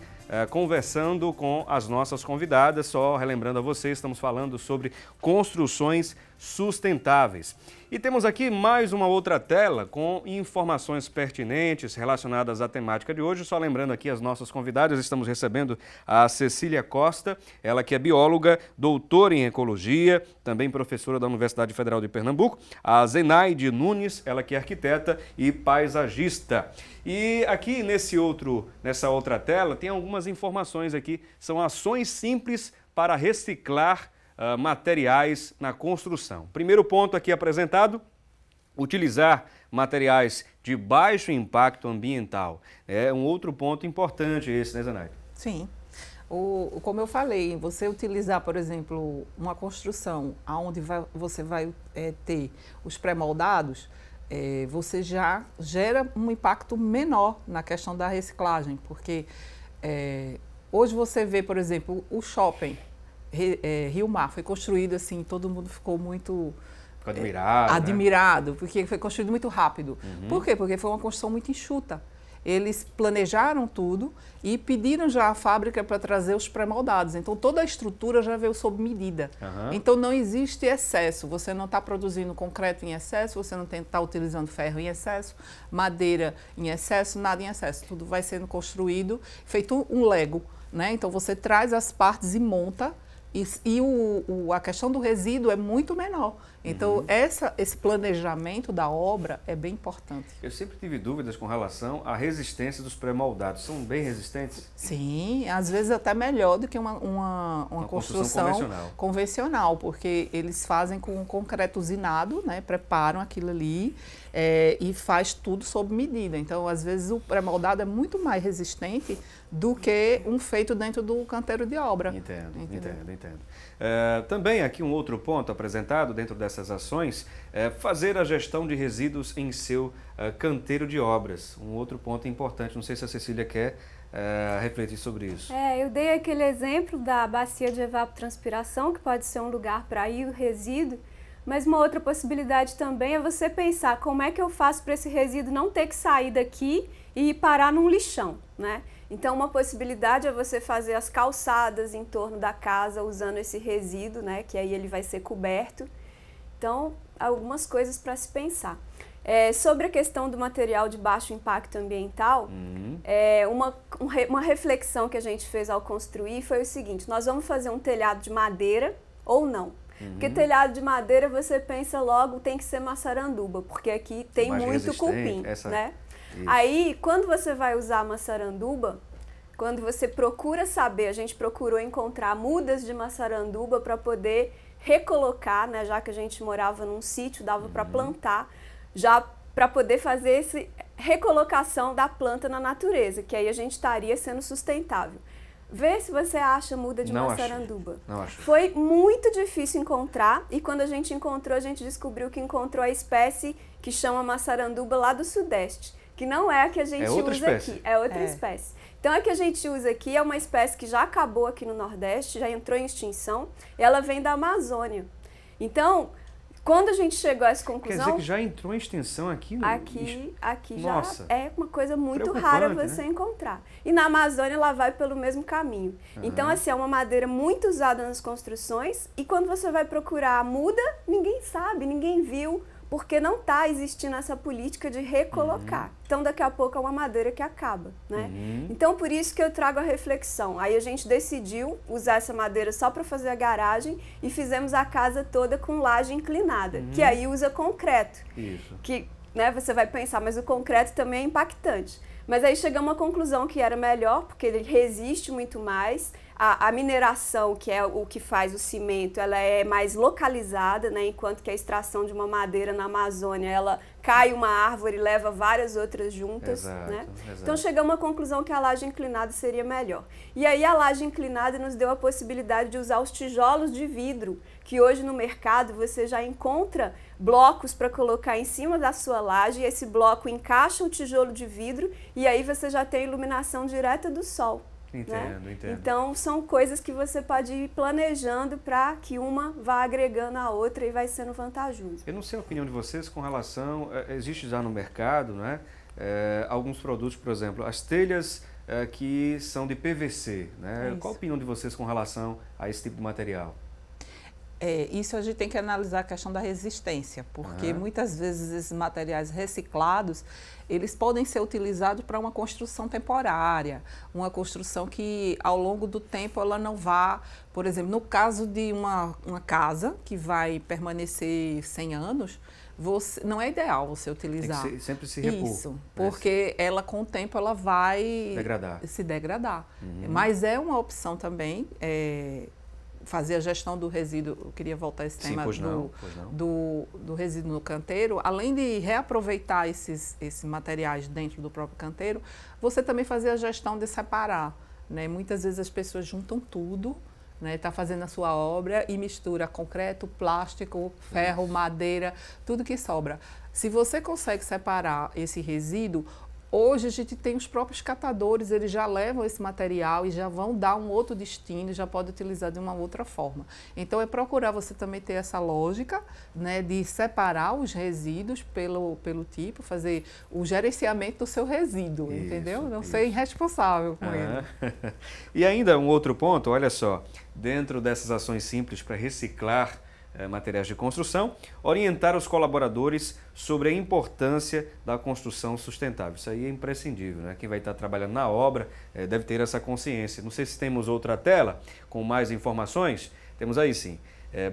conversando com as nossas convidadas. Só relembrando a vocês, estamos falando sobre construções sustentáveis. E temos aqui mais uma outra tela com informações pertinentes relacionadas à temática de hoje. Só lembrando aqui as nossas convidadas, estamos recebendo a Cecília Costa, ela que é bióloga, doutora em ecologia, também professora da Universidade Federal de Pernambuco, a Zenaide Nunes, ela que é arquiteta e paisagista. E aqui nessa outra tela tem algumas informações aqui, são ações simples para reciclar materiais na construção. Primeiro ponto aqui apresentado, utilizar materiais de baixo impacto ambiental. É um outro ponto importante esse, né, Zenaide? Sim. Como eu falei, você utilizar, por exemplo, uma construção onde você vai ter os pré-moldados, você já gera um impacto menor na questão da reciclagem, porque hoje você vê, por exemplo, o shopping Rio Mar foi construído assim, todo mundo ficou muito admirado, porque foi construído muito rápido. Por quê? Porque foi uma construção muito enxuta. Eles planejaram tudo e pediram já à fábrica para trazer os pré-moldados. Então, toda a estrutura já veio sob medida. Então, não existe excesso. Você não está produzindo concreto em excesso, você não está utilizando ferro em excesso, madeira em excesso, nada em excesso. Tudo vai sendo construído, feito um Lego, né? Então, você traz as partes e monta. E a questão do resíduo é muito menor. Então, esse planejamento da obra é bem importante. Eu sempre tive dúvidas com relação à resistência dos pré-moldados. São bem resistentes? Sim, às vezes até melhor do que uma construção convencional, porque eles fazem com concreto usinado, né, preparam aquilo ali e faz tudo sob medida. Então, às vezes, o pré-moldado é muito mais resistente do que um feito dentro do canteiro de obra. Entendo. Também aqui um outro ponto apresentado dentro dessas ações é fazer a gestão de resíduos em seu canteiro de obras. Um outro ponto importante, não sei se a Cecília quer refletir sobre isso. Eu dei aquele exemplo da bacia de evapotranspiração, que pode ser um lugar para ir o resíduo, mas uma outra possibilidade também é você pensar como é que eu faço para esse resíduo não ter que sair daqui e parar num lixão, né? Então, uma possibilidade é você fazer as calçadas em torno da casa usando esse resíduo, né? Que aí ele vai ser coberto. Então, algumas coisas para se pensar. Sobre a questão do material de baixo impacto ambiental, uma reflexão que a gente fez ao construir foi o seguinte: nós vamos fazer um telhado de madeira ou não? Porque telhado de madeira você pensa logo tem que ser maçaranduba, porque aqui tem muito cupim, né? Isso. Aí, quando você vai usar a maçaranduba, quando você procura saber, a gente procurou encontrar mudas de maçaranduba para poder recolocar, né, já que a gente morava num sítio, dava para plantar, já para poder fazer essa recolocação da planta na natureza, que aí a gente estaria sendo sustentável. Vê se você acha muda de maçaranduba. Não acho. Foi muito difícil encontrar e quando a gente encontrou, a gente descobriu que encontrou a espécie que chama maçaranduba lá do Sudeste, que não é a que a gente usa espécie. aqui. É outra espécie. Então, a que a gente usa aqui é uma espécie que já acabou aqui no Nordeste, já entrou em extinção, e ela vem da Amazônia. Então, quando a gente chegou a essa conclusão... Quer dizer que já entrou em extinção aqui? Aqui Nossa, já é uma coisa muito rara você encontrar. E na Amazônia ela vai pelo mesmo caminho. Então, assim, é uma madeira muito usada nas construções e quando você vai procurar a muda, ninguém sabe, ninguém viu, porque não está existindo essa política de recolocar. Então, daqui a pouco é uma madeira que acaba, né? Então, por isso que eu trago a reflexão. Aí a gente decidiu usar essa madeira só para fazer a garagem e fizemos a casa toda com laje inclinada, que aí usa concreto. Isso. Que, né, você vai pensar, mas o concreto também é impactante. Mas aí chegamos à conclusão que era melhor, porque ele resiste muito mais. A mineração, que é o que faz o cimento, ela é mais localizada, né? Enquanto que a extração de uma madeira na Amazônia, ela cai uma árvore e leva várias outras juntas. Né? Então chegamos à conclusão que a laje inclinada seria melhor. E aí a laje inclinada nos deu a possibilidade de usar os tijolos de vidro, que hoje no mercado você já encontra blocos para colocar em cima da sua laje, e esse bloco encaixa o tijolo de vidro e aí você já tem iluminação direta do sol. Entendo. Então, são coisas que você pode ir planejando para que uma vá agregando a outra e vai sendo vantajoso. Eu não sei a opinião de vocês com relação... existe já no mercado, né, alguns produtos, por exemplo, as telhas que são de PVC. Né? Qual a opinião de vocês com relação a esse tipo de material? Isso a gente tem que analisar a questão da resistência, porque muitas vezes esses materiais reciclados, eles podem ser utilizados para uma construção temporária, uma construção que ao longo do tempo ela não vá, por exemplo, no caso de uma casa que vai permanecer 100 anos, não é ideal você utilizar. Tem que sempre se repor. Isso, porque ela com o tempo ela vai se degradar. Mas é uma opção também, fazer a gestão do resíduo. Eu queria voltar a esse tema do resíduo no canteiro. Além de reaproveitar esses materiais dentro do próprio canteiro, você também fazer a gestão de separar. Né? Muitas vezes as pessoas juntam tudo, né? Tá fazendo a sua obra e mistura concreto, plástico, ferro, madeira, tudo que sobra. Se você consegue separar esse resíduo, hoje a gente tem os próprios catadores, eles já levam esse material e já vão dar um outro destino, já pode utilizar de uma outra forma. Então é procurar você também ter essa lógica, né, de separar os resíduos pelo tipo, fazer o gerenciamento do seu resíduo, entendeu? Não ser irresponsável com ele. E ainda um outro ponto, olha só, dentro dessas ações simples para reciclar materiais de construção, orientar os colaboradores sobre a importância da construção sustentável. Isso aí é imprescindível, né? Quem vai estar trabalhando na obra deve ter essa consciência. Não sei se temos outra tela com mais informações. Temos aí sim.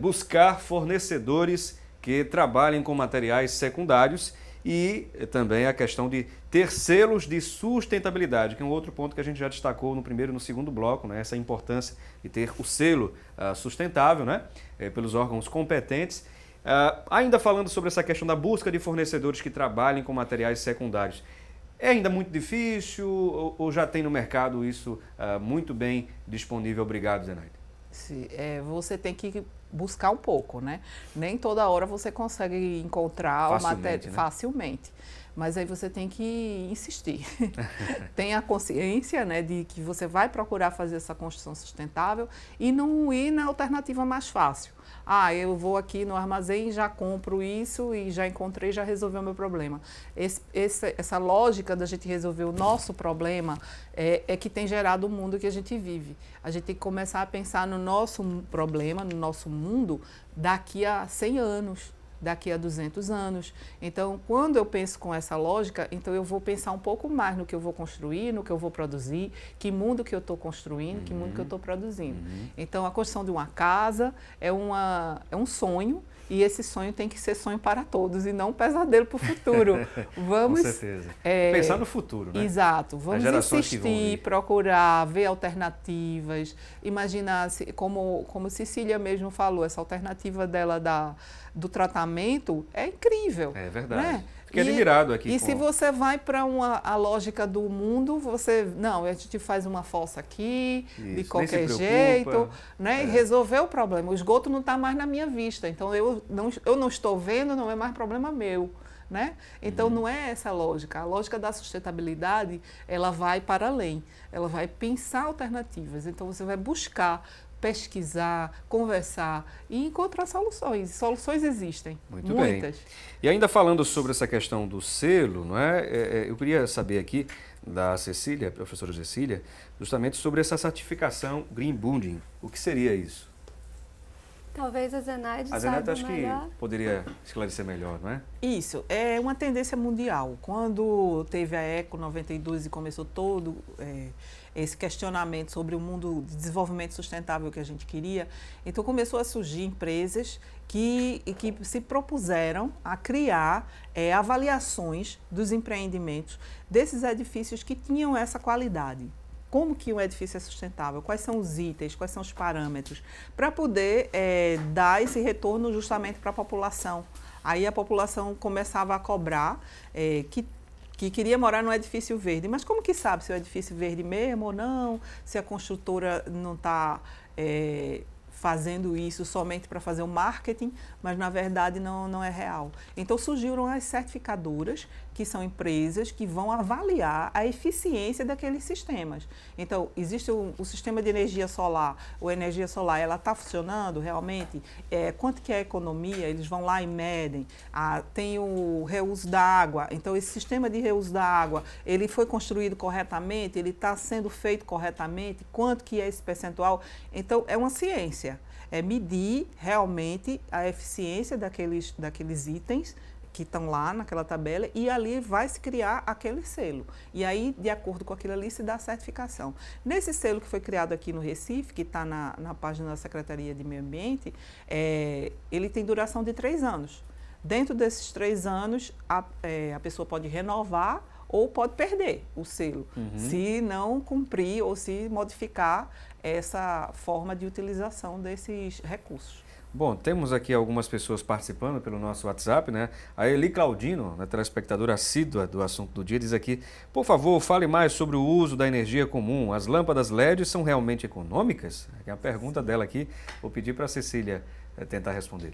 Buscar fornecedores que trabalhem com materiais secundários e também a questão de ter selos de sustentabilidade, que é um outro ponto que a gente já destacou no primeiro e no segundo bloco, né? Essa importância de ter o selo sustentável, né? Pelos órgãos competentes. Ainda falando sobre essa questão da busca de fornecedores que trabalhem com materiais secundários, é ainda muito difícil ou já tem no mercado isso muito bem disponível? Obrigado, Zenaide. Você tem que buscar um pouco, né? Nem toda hora você consegue encontrar o material facilmente. Mas aí você tem que insistir. Tenha consciência, né, de que você vai procurar fazer essa construção sustentável e não ir na alternativa mais fácil. Eu vou aqui no armazém e já compro isso e já encontrei, já resolveu o meu problema. Essa lógica da gente resolver o nosso problema é que tem gerado o mundo que a gente vive. A gente tem que começar a pensar no nosso problema, no nosso mundo, daqui a 100 anos. Daqui a 200 anos. Então, quando eu penso com essa lógica, então eu vou pensar um pouco mais no que eu vou construir, no que eu vou produzir, que mundo que eu estou construindo, que mundo que eu estou produzindo. Então, a construção de uma casa é um sonho, e esse sonho tem que ser sonho para todos e não um pesadelo para o futuro. Vamos, com certeza. Pensar no futuro, né? Exato. Vamos insistir, procurar, ver alternativas. Imaginar, como Cecília mesmo falou, essa alternativa dela do tratamento é incrível. É verdade. Né? Fiquei admirado aqui. E se você vai para a lógica do mundo, a gente faz uma fossa aqui, de qualquer jeito, né? E resolveu o problema. O esgoto não está mais na minha vista, então eu não estou vendo, não é mais problema meu. né? Então não é essa a lógica. A lógica da sustentabilidade, ela vai para além, ela vai pensar alternativas. Então você vai buscar pesquisar, conversar e encontrar soluções. Soluções existem, Muito muitas. bem. E ainda falando sobre essa questão do selo, não é? Eu queria saber aqui da Cecília, professora Cecília, justamente sobre essa certificação Green Building. O que seria isso? Talvez a Zenaide A Zenaide saiba acho melhor. que poderia esclarecer melhor, não é? Isso, é uma tendência mundial. Quando teve a Eco 92 e começou todo esse questionamento sobre o mundo de desenvolvimento sustentável que a gente queria, então começou a surgir empresas que se propuseram a criar avaliações dos empreendimentos desses edifícios que tinham essa qualidade. Como que um edifício é sustentável, quais são os itens, quais são os parâmetros, para poder dar esse retorno justamente para a população. Aí a população começava a cobrar que queria morar num edifício verde. Mas como que sabe se é um edifício verde mesmo ou não, se a construtora não está fazendo isso somente para fazer o marketing, mas na verdade não é real. Então surgiram as certificadoras, que são empresas que vão avaliar a eficiência daqueles sistemas. Então existe o sistema de energia solar, ou energia solar, ela está funcionando realmente? Quanto que é a economia? Eles vão lá e medem. Tem o reuso da água, então esse sistema de reuso da água, ele foi construído corretamente, ele está sendo feito corretamente, quanto que é esse percentual? Então é uma ciência. É medir realmente a eficiência daqueles itens que estão lá naquela tabela e ali vai se criar aquele selo. E aí, de acordo com aquilo ali, se dá a certificação. Nesse selo que foi criado aqui no Recife, que está na página da Secretaria de Meio Ambiente, ele tem duração de 3 anos. Dentro desses 3 anos, a pessoa pode renovar ou pode perder o selo, se não cumprir ou se modificar essa forma de utilização desses recursos. Bom, temos aqui algumas pessoas participando pelo nosso WhatsApp, né? A Eli Claudino, né, telespectadora assídua do assunto do dia, diz aqui: por favor, fale mais sobre o uso da energia comum. As lâmpadas LED são realmente econômicas? É a pergunta dela aqui. Vou pedir para a Cecília tentar responder.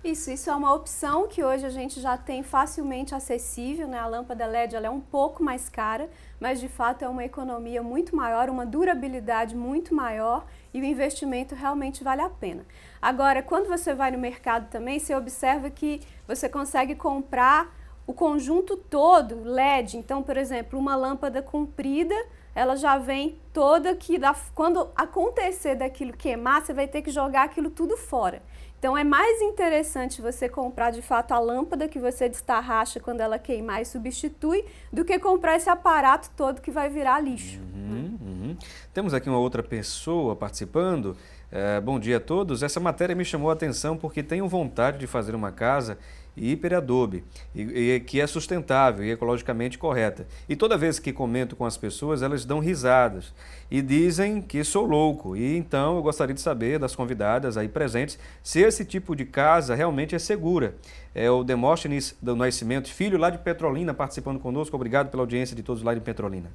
Isso é uma opção que hoje a gente já tem facilmente acessível, né? A lâmpada LED ela é um pouco mais cara, mas de fato é uma economia muito maior, uma durabilidade muito maior e o investimento realmente vale a pena. Agora, quando você vai no mercado também, você observa que você consegue comprar o conjunto todo LED. Então, por exemplo, uma lâmpada comprida, ela já vem toda que quando acontecer daquilo queimar, você vai ter que jogar aquilo tudo fora. Então é mais interessante você comprar de fato a lâmpada que você destarraxa quando ela queimar e substitui, do que comprar esse aparato todo que vai virar lixo. Temos aqui uma outra pessoa participando. Bom dia a todos. Essa matéria me chamou a atenção porque tenho vontade de fazer uma casa hiperadobe, e que é sustentável e ecologicamente correta. E toda vez que comento com as pessoas, elas dão risadas e dizem que sou louco. E então eu gostaria de saber das convidadas aí presentes se esse tipo de casa realmente é segura. É o Demóstenes do Nascimento Filho, lá de Petrolina, participando conosco. Obrigado pela audiência de todos lá de Petrolina.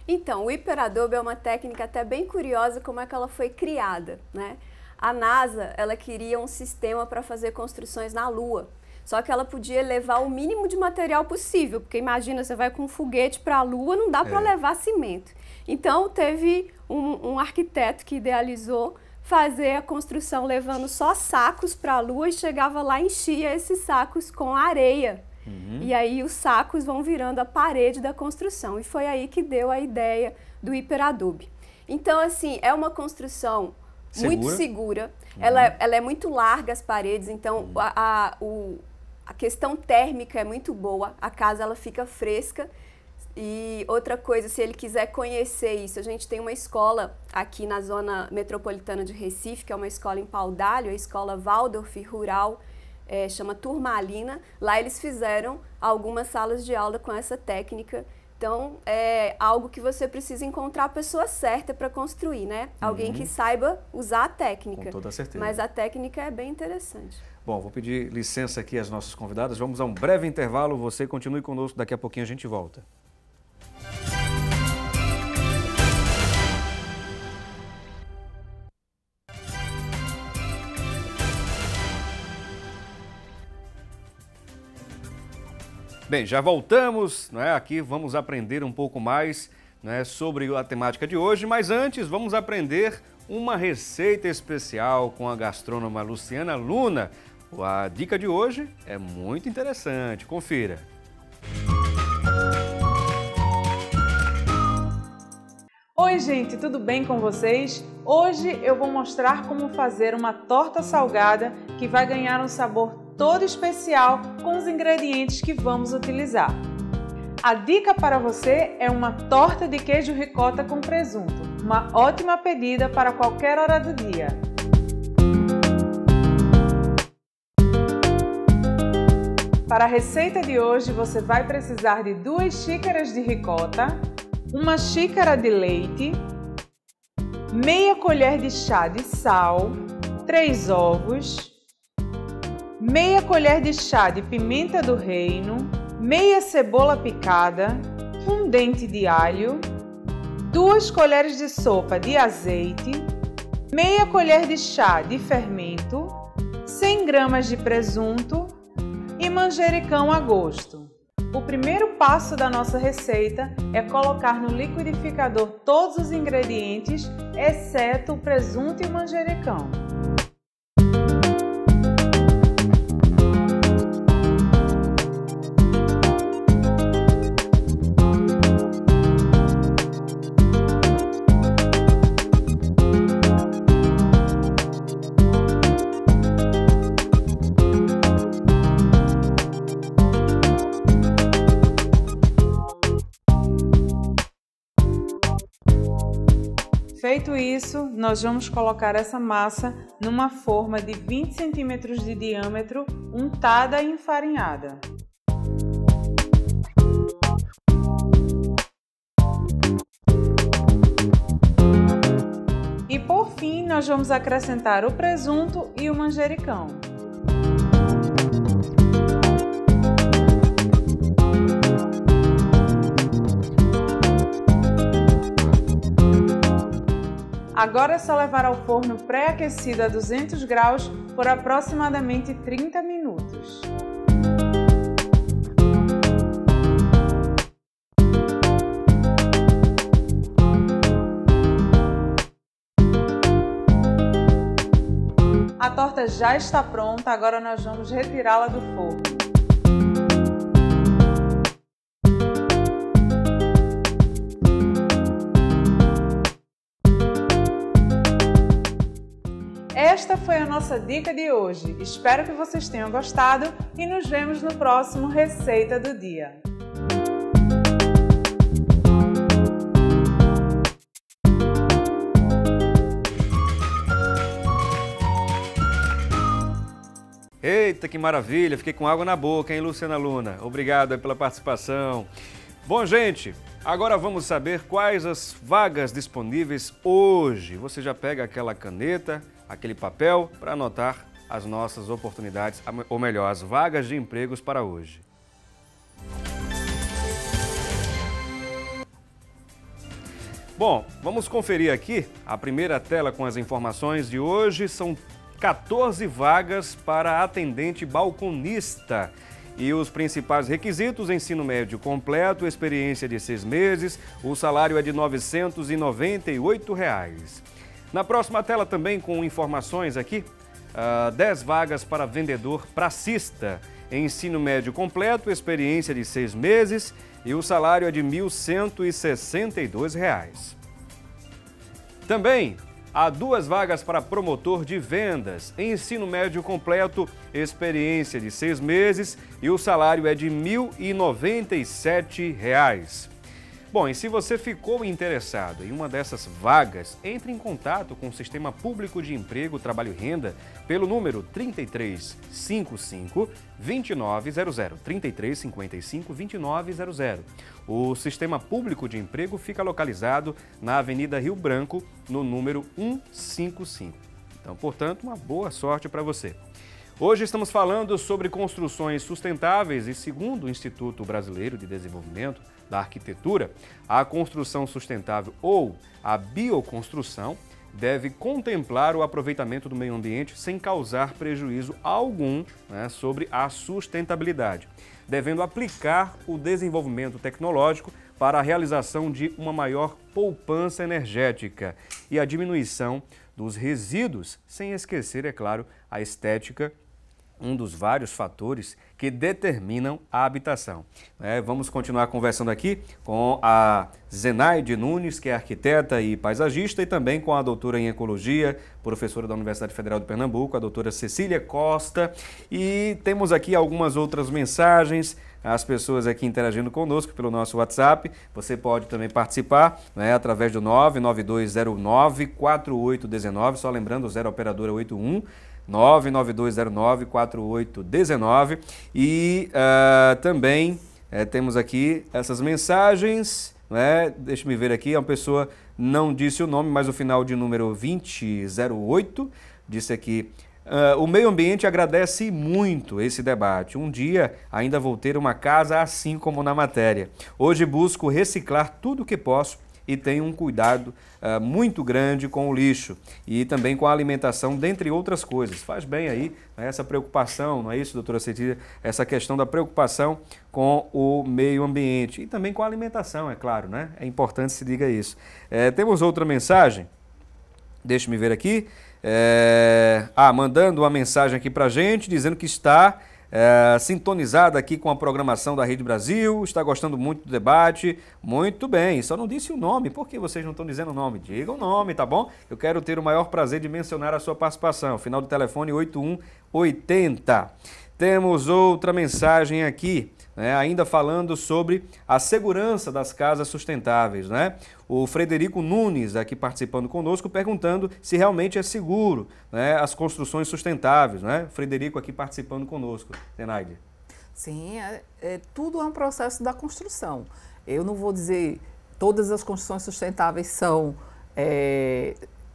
Então, o hiperadobe é uma técnica até bem curiosa como é que ela foi criada, né? A NASA, ela queria um sistema para fazer construções na Lua. Só que ela podia levar o mínimo de material possível, porque imagina, você vai com um foguete para a Lua, não dá para levar cimento. Então, teve um arquiteto que idealizou fazer a construção levando só sacos para a Lua e chegava lá e enchia esses sacos com areia. E aí os sacos vão virando a parede da construção. E foi aí que deu a ideia do hiperadobe. Então, assim, é uma construção muito segura. Ela é muito larga, as paredes, então a questão térmica é muito boa, a casa ela fica fresca. E outra coisa, se ele quiser conhecer isso, a gente tem uma escola aqui na zona metropolitana de Recife, que é uma escola em Paudalho, a escola Waldorf Rural, chama Turmalina. Lá eles fizeram algumas salas de aula com essa técnica. Então, é algo que você precisa encontrar a pessoa certa para construir, né? Alguém que saiba usar a técnica. Com toda certeza. Mas a técnica é bem interessante. Bom, vou pedir licença aqui às nossas convidadas. Vamos a um breve intervalo. Você continue conosco. Daqui a pouquinho a gente volta. Bem, já voltamos, né? Aqui vamos aprender um pouco mais, né, sobre a temática de hoje, mas antes vamos aprender uma receita especial com a gastrônoma Luciana Luna. A dica de hoje é muito interessante, confira. Oi gente, tudo bem com vocês? Hoje eu vou mostrar como fazer uma torta salgada que vai ganhar um sabor todo especial com os ingredientes que vamos utilizar. A dica para você é uma torta de queijo ricota com presunto, uma ótima pedida para qualquer hora do dia. Para a receita de hoje você vai precisar de 2 xícaras de ricota, 1 xícara de leite, meia colher de chá de sal, 3 ovos, meia colher de chá de pimenta do reino, meia cebola picada, 1 dente de alho, 2 colheres de sopa de azeite, meia colher de chá de fermento, 100 gramas de presunto e manjericão a gosto. O primeiro passo da nossa receita é colocar no liquidificador todos os ingredientes, exceto o presunto e o manjericão. Feito isso, nós vamos colocar essa massa numa forma de 20 centímetros de diâmetro, untada e enfarinhada. E por fim, nós vamos acrescentar o presunto e o manjericão. Agora é só levar ao forno pré-aquecido a 200 graus por aproximadamente 30 minutos. A torta já está pronta, agora nós vamos retirá-la do forno. Esta foi a nossa dica de hoje. Espero que vocês tenham gostado e nos vemos no próximo Receita do Dia. Eita, que maravilha! Fiquei com água na boca, hein, Luciana Luna? Obrigado pela participação. Bom, gente, agora vamos saber quais as vagas disponíveis hoje. Você já pega aquela caneta, aquele papel para anotar as nossas oportunidades, ou melhor, as vagas de empregos para hoje. Bom, vamos conferir aqui a primeira tela com as informações de hoje. São 14 vagas para atendente balconista. E os principais requisitos: ensino médio completo, experiência de 6 meses, o salário é de R$ 998. Na próxima tela também com informações aqui, 10 vagas para vendedor pracista, ensino médio completo, experiência de 6 meses e o salário é de R$ 1.162. Também há 2 vagas para promotor de vendas, ensino médio completo, experiência de 6 meses e o salário é de R$ 1.097. Bom, e se você ficou interessado em uma dessas vagas, entre em contato com o Sistema Público de Emprego, Trabalho e Renda pelo número 3355-2900, 3355-2900. O Sistema Público de Emprego fica localizado na Avenida Rio Branco, no número 155. Então, portanto, uma boa sorte para você. Hoje estamos falando sobre construções sustentáveis e, segundo o Instituto Brasileiro de Desenvolvimento da Arquitetura, a construção sustentável ou a bioconstrução deve contemplar o aproveitamento do meio ambiente sem causar prejuízo algum, né, sobre a sustentabilidade, devendo aplicar o desenvolvimento tecnológico para a realização de uma maior poupança energética e a diminuição dos resíduos, sem esquecer, é claro, a estética, um dos vários fatores que determinam a habitação. Vamos continuar conversando aqui com a Zenaide Nunes, que é arquiteta e paisagista, e também com a doutora em Ecologia, professora da Universidade Federal de Pernambuco, a doutora Cecília Costa. E temos aqui algumas outras mensagens, as pessoas aqui interagindo conosco pelo nosso WhatsApp. Você pode também participar, né, através do 99209-4819, só lembrando, o 0 operadora 81, 99209-4819. E também temos aqui essas mensagens, né? Deixa-me ver aqui, uma pessoa não disse o nome, mas o final de número 2008 disse aqui: o meio ambiente agradece muito esse debate. Um dia ainda vou ter uma casa assim como na matéria. Hoje busco reciclar tudo o que posso e tenho um cuidado muito grande com o lixo e também com a alimentação, dentre outras coisas. Faz bem aí, né, essa preocupação, não é isso, doutora Cecília? Essa questão da preocupação com o meio ambiente e também com a alimentação, é claro, né? É importante se diga isso. Temos outra mensagem, deixa-me ver aqui. Mandando uma mensagem aqui pra gente, dizendo que está sintonizada aqui com a programação da Rede Brasil, está gostando muito do debate. Muito bem, só não disse o nome. Por que vocês não estão dizendo o nome? Diga o nome, tá bom? Eu quero ter o maior prazer de mencionar a sua participação. Final do telefone 8180. Temos outra mensagem aqui, né, ainda falando sobre a segurança das casas sustentáveis, né? O Frederico Nunes aqui participando conosco, perguntando se realmente é seguro, né, as construções sustentáveis, né? Frederico aqui participando conosco. Zenaide. Sim, tudo é um processo da construção. Eu não vou dizer todas as construções sustentáveis são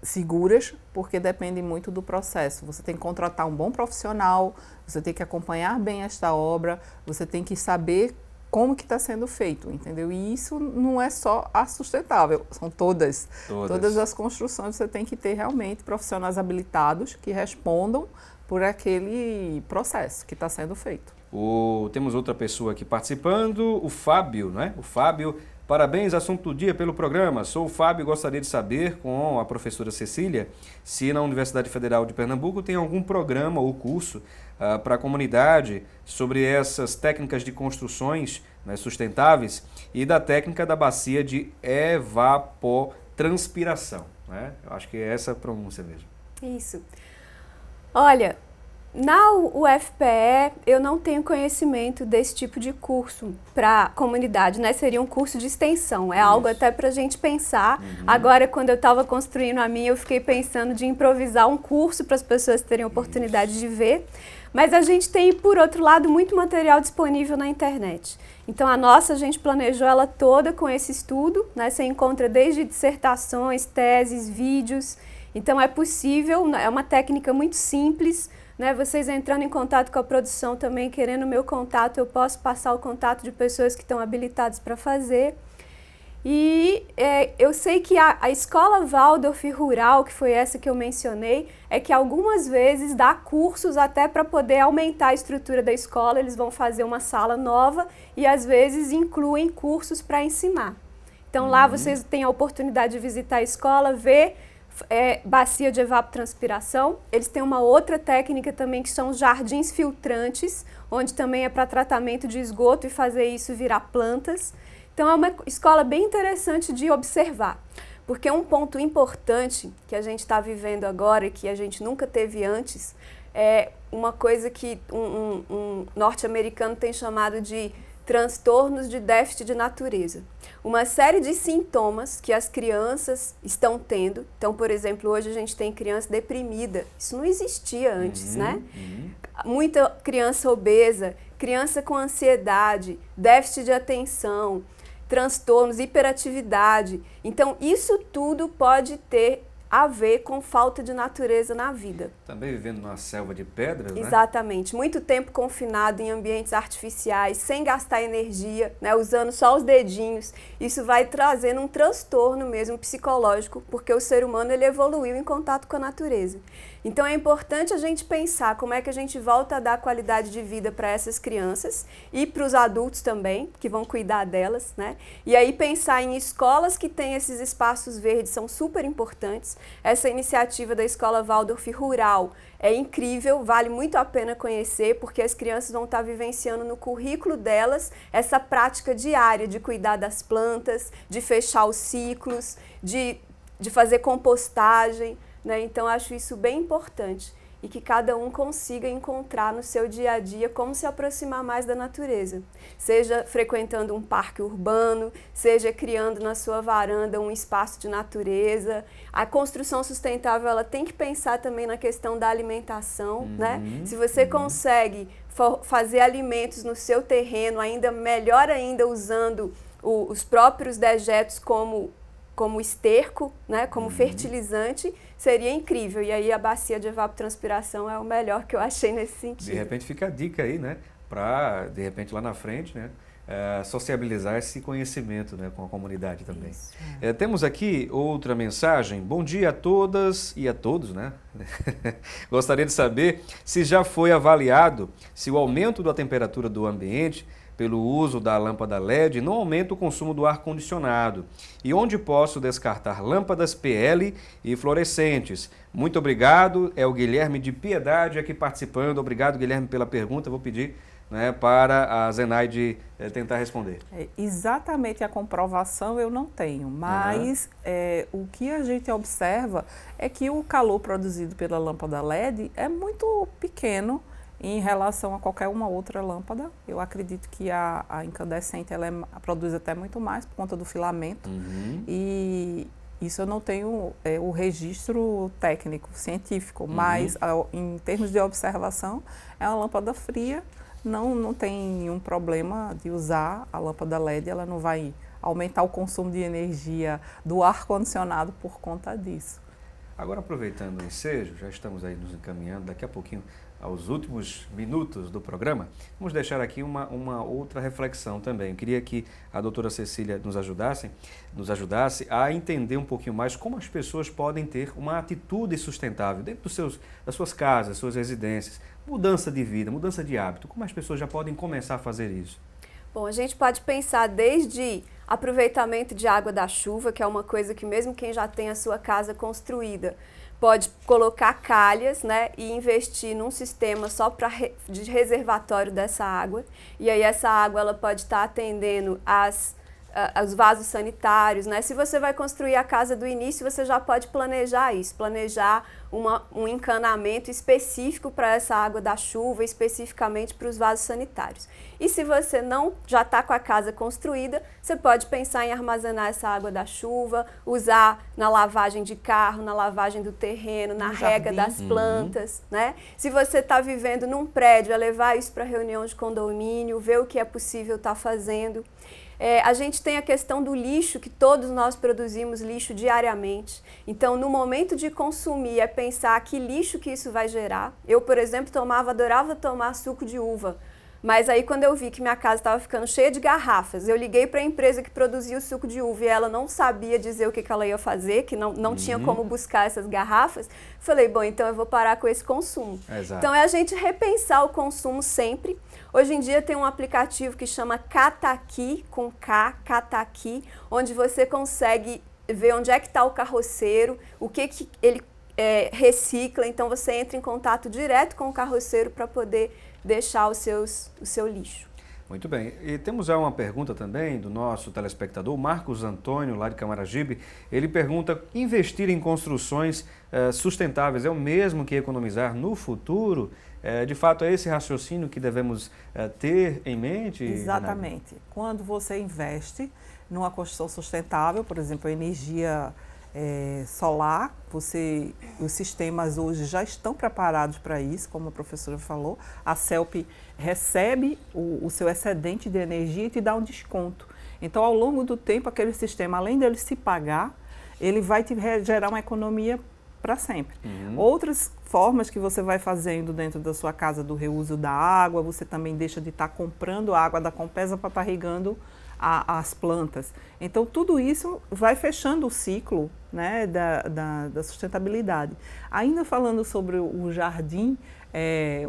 seguras, porque depende muito do processo. Você tem que contratar um bom profissional, você tem que acompanhar bem esta obra, você tem que saber como que está sendo feito, entendeu? E isso não é só a sustentável, são todas as construções. Você tem que ter realmente profissionais habilitados que respondam por aquele processo que está sendo feito. Temos outra pessoa aqui participando, o Fábio, né? O Fábio: parabéns, assunto do dia, pelo programa. Sou o Fábio e gostaria de saber, com a professora Cecília, se na Universidade Federal de Pernambuco tem algum programa ou curso para a comunidade sobre essas técnicas de construções, né, sustentáveis, e da técnica da bacia de evapotranspiração, né? Eu acho que é essa a pronúncia mesmo. Isso. Olha, na UFPE eu não tenho conhecimento desse tipo de curso para a comunidade, né? Seria um curso de extensão, é algo até para a gente pensar. Agora, quando eu estava construindo a minha, eu fiquei pensando de improvisar um curso para as pessoas terem oportunidade de ver. Mas a gente tem, por outro lado, muito material disponível na internet. Então, a gente planejou ela toda com esse estudo, né? Você encontra desde dissertações, teses, vídeos. Então, é possível, é uma técnica muito simples, né? Vocês entrando em contato com a produção também, querendo o meu contato, eu posso passar o contato de pessoas que estão habilitadas para fazer. E eu sei que a escola Waldorf Rural, que foi essa que eu mencionei, é que algumas vezes dá cursos até para poder aumentar a estrutura da escola. Eles vão fazer uma sala nova e às vezes incluem cursos para ensinar. Então lá vocês têm a oportunidade de visitar a escola, ver bacia de evapotranspiração. Eles têm uma outra técnica também que são jardins filtrantes, onde também é para tratamento de esgoto e fazer isso virar plantas. Então é uma escola bem interessante de observar, porque um ponto importante que a gente está vivendo agora e que a gente nunca teve antes é uma coisa que um norte-americano tem chamado de transtornos de déficit de natureza. Uma série de sintomas que as crianças estão tendo. Então, por exemplo, hoje a gente tem criança deprimida. Isso não existia antes, né? Muita criança obesa, criança com ansiedade, déficit de atenção, transtornos, hiperatividade. Então, isso tudo pode ter a ver com falta de natureza na vida. Também vivendo numa selva de pedras, né? Exatamente. Muito tempo confinado em ambientes artificiais, sem gastar energia, né, usando só os dedinhos. Isso vai trazendo um transtorno mesmo psicológico, porque o ser humano ele evoluiu em contato com a natureza. Então é importante a gente pensar como é que a gente volta a dar qualidade de vida para essas crianças e para os adultos também, que vão cuidar delas, né? E aí pensar em escolas que têm esses espaços verdes são super importantes. Essa iniciativa da Escola Waldorf Rural é incrível, vale muito a pena conhecer, porque as crianças vão estar vivenciando no currículo delas essa prática diária de cuidar das plantas, de fechar os ciclos, de fazer compostagem, né? Então, acho isso bem importante e que cada um consiga encontrar no seu dia a dia como se aproximar mais da natureza. Seja frequentando um parque urbano, seja criando na sua varanda um espaço de natureza. A construção sustentável ela tem que pensar também na questão da alimentação, né? Se você consegue fazer alimentos no seu terreno, ainda melhor ainda usando os próprios dejetos como esterco, né, como fertilizante, seria incrível. E aí a bacia de evapotranspiração é o melhor que eu achei nesse sentido. De repente fica a dica aí, né, para, de repente, lá na frente, né, sociabilizar esse conhecimento, né, com a comunidade também. Temos aqui outra mensagem. Bom dia a todas e a todos, né? Gostaria de saber se já foi avaliado se o aumento da temperatura do ambiente pelo uso da lâmpada LED não aumenta o consumo do ar-condicionado. E onde posso descartar lâmpadas PL e fluorescentes? Muito obrigado. É o Guilherme de Piedade aqui participando. Obrigado, Guilherme, pela pergunta. Vou pedir, né, para a Zenaide tentar responder. Exatamente a comprovação eu não tenho, mas o que a gente observa é que o calor produzido pela lâmpada LED é muito pequeno em relação a qualquer uma outra lâmpada. Eu acredito que a incandescente ela produz até muito mais por conta do filamento. E isso eu não tenho o registro técnico, científico, mas em termos de observação, é uma lâmpada fria, não tem nenhum problema de usar a lâmpada LED, ela não vai aumentar o consumo de energia do ar-condicionado por conta disso. Agora, aproveitando o ensejo, já estamos aí nos encaminhando, daqui a pouquinho aos últimos minutos do programa, vamos deixar aqui uma outra reflexão também. Eu queria que a doutora Cecília nos ajudasse a entender um pouquinho mais como as pessoas podem ter uma atitude sustentável dentro das suas casas, suas residências, mudança de vida, mudança de hábito. Como as pessoas já podem começar a fazer isso? Bom, a gente pode pensar desde aproveitamento de água da chuva, que é uma coisa que mesmo quem já tem a sua casa construída pode colocar calhas, né, e investir num sistema só de reservatório dessa água. E aí essa água ela pode estar atendendo aos vasos sanitários, né? Se você vai construir a casa do início, você já pode planejar isso, planejar um encanamento específico para essa água da chuva, especificamente para os vasos sanitários. E se você não já está com a casa construída, você pode pensar em armazenar essa água da chuva, usar na lavagem de carro, na lavagem do terreno, na rega das plantas, né? Se você está vivendo num prédio, é levar isso para reunião de condomínio, ver o que é possível estar fazendo. A gente tem a questão do lixo, que todos nós produzimos lixo diariamente. Então, no momento de consumir, é pensar que lixo que isso vai gerar. Eu, por exemplo, adorava tomar suco de uva. Mas aí, quando eu vi que minha casa estava ficando cheia de garrafas, eu liguei para a empresa que produzia o suco de uva e ela não sabia dizer o que ela ia fazer, que não tinha como buscar essas garrafas. Falei, bom, então eu vou parar com esse consumo. Exato. Então, é a gente repensar o consumo sempre. Hoje em dia tem um aplicativo que chama Cataqui, com K, Cataqui, onde você consegue ver onde é que está o carroceiro, o que ele recicla. Então, você entra em contato direto com o carroceiro para poder deixar o seu lixo. Muito bem. E temos já uma pergunta também do nosso telespectador, Marcos Antônio, lá de Camaragibe. Ele pergunta, investir em construções sustentáveis é o mesmo que economizar no futuro? De fato, é esse raciocínio que devemos ter em mente? Exatamente. Quando você investe numa construção sustentável, por exemplo, a energia solar, os sistemas hoje já estão preparados para isso, como a professora falou. A CELP recebe o seu excedente de energia e te dá um desconto. Então, ao longo do tempo, aquele sistema, além dele se pagar, ele vai te gerar uma economia para sempre. Outras formas que você vai fazendo dentro da sua casa do reuso da água, você também deixa de estar comprando água da Compesa para estar regando as plantas. Então, tudo isso vai fechando o ciclo, né, da sustentabilidade. Ainda falando sobre o jardim,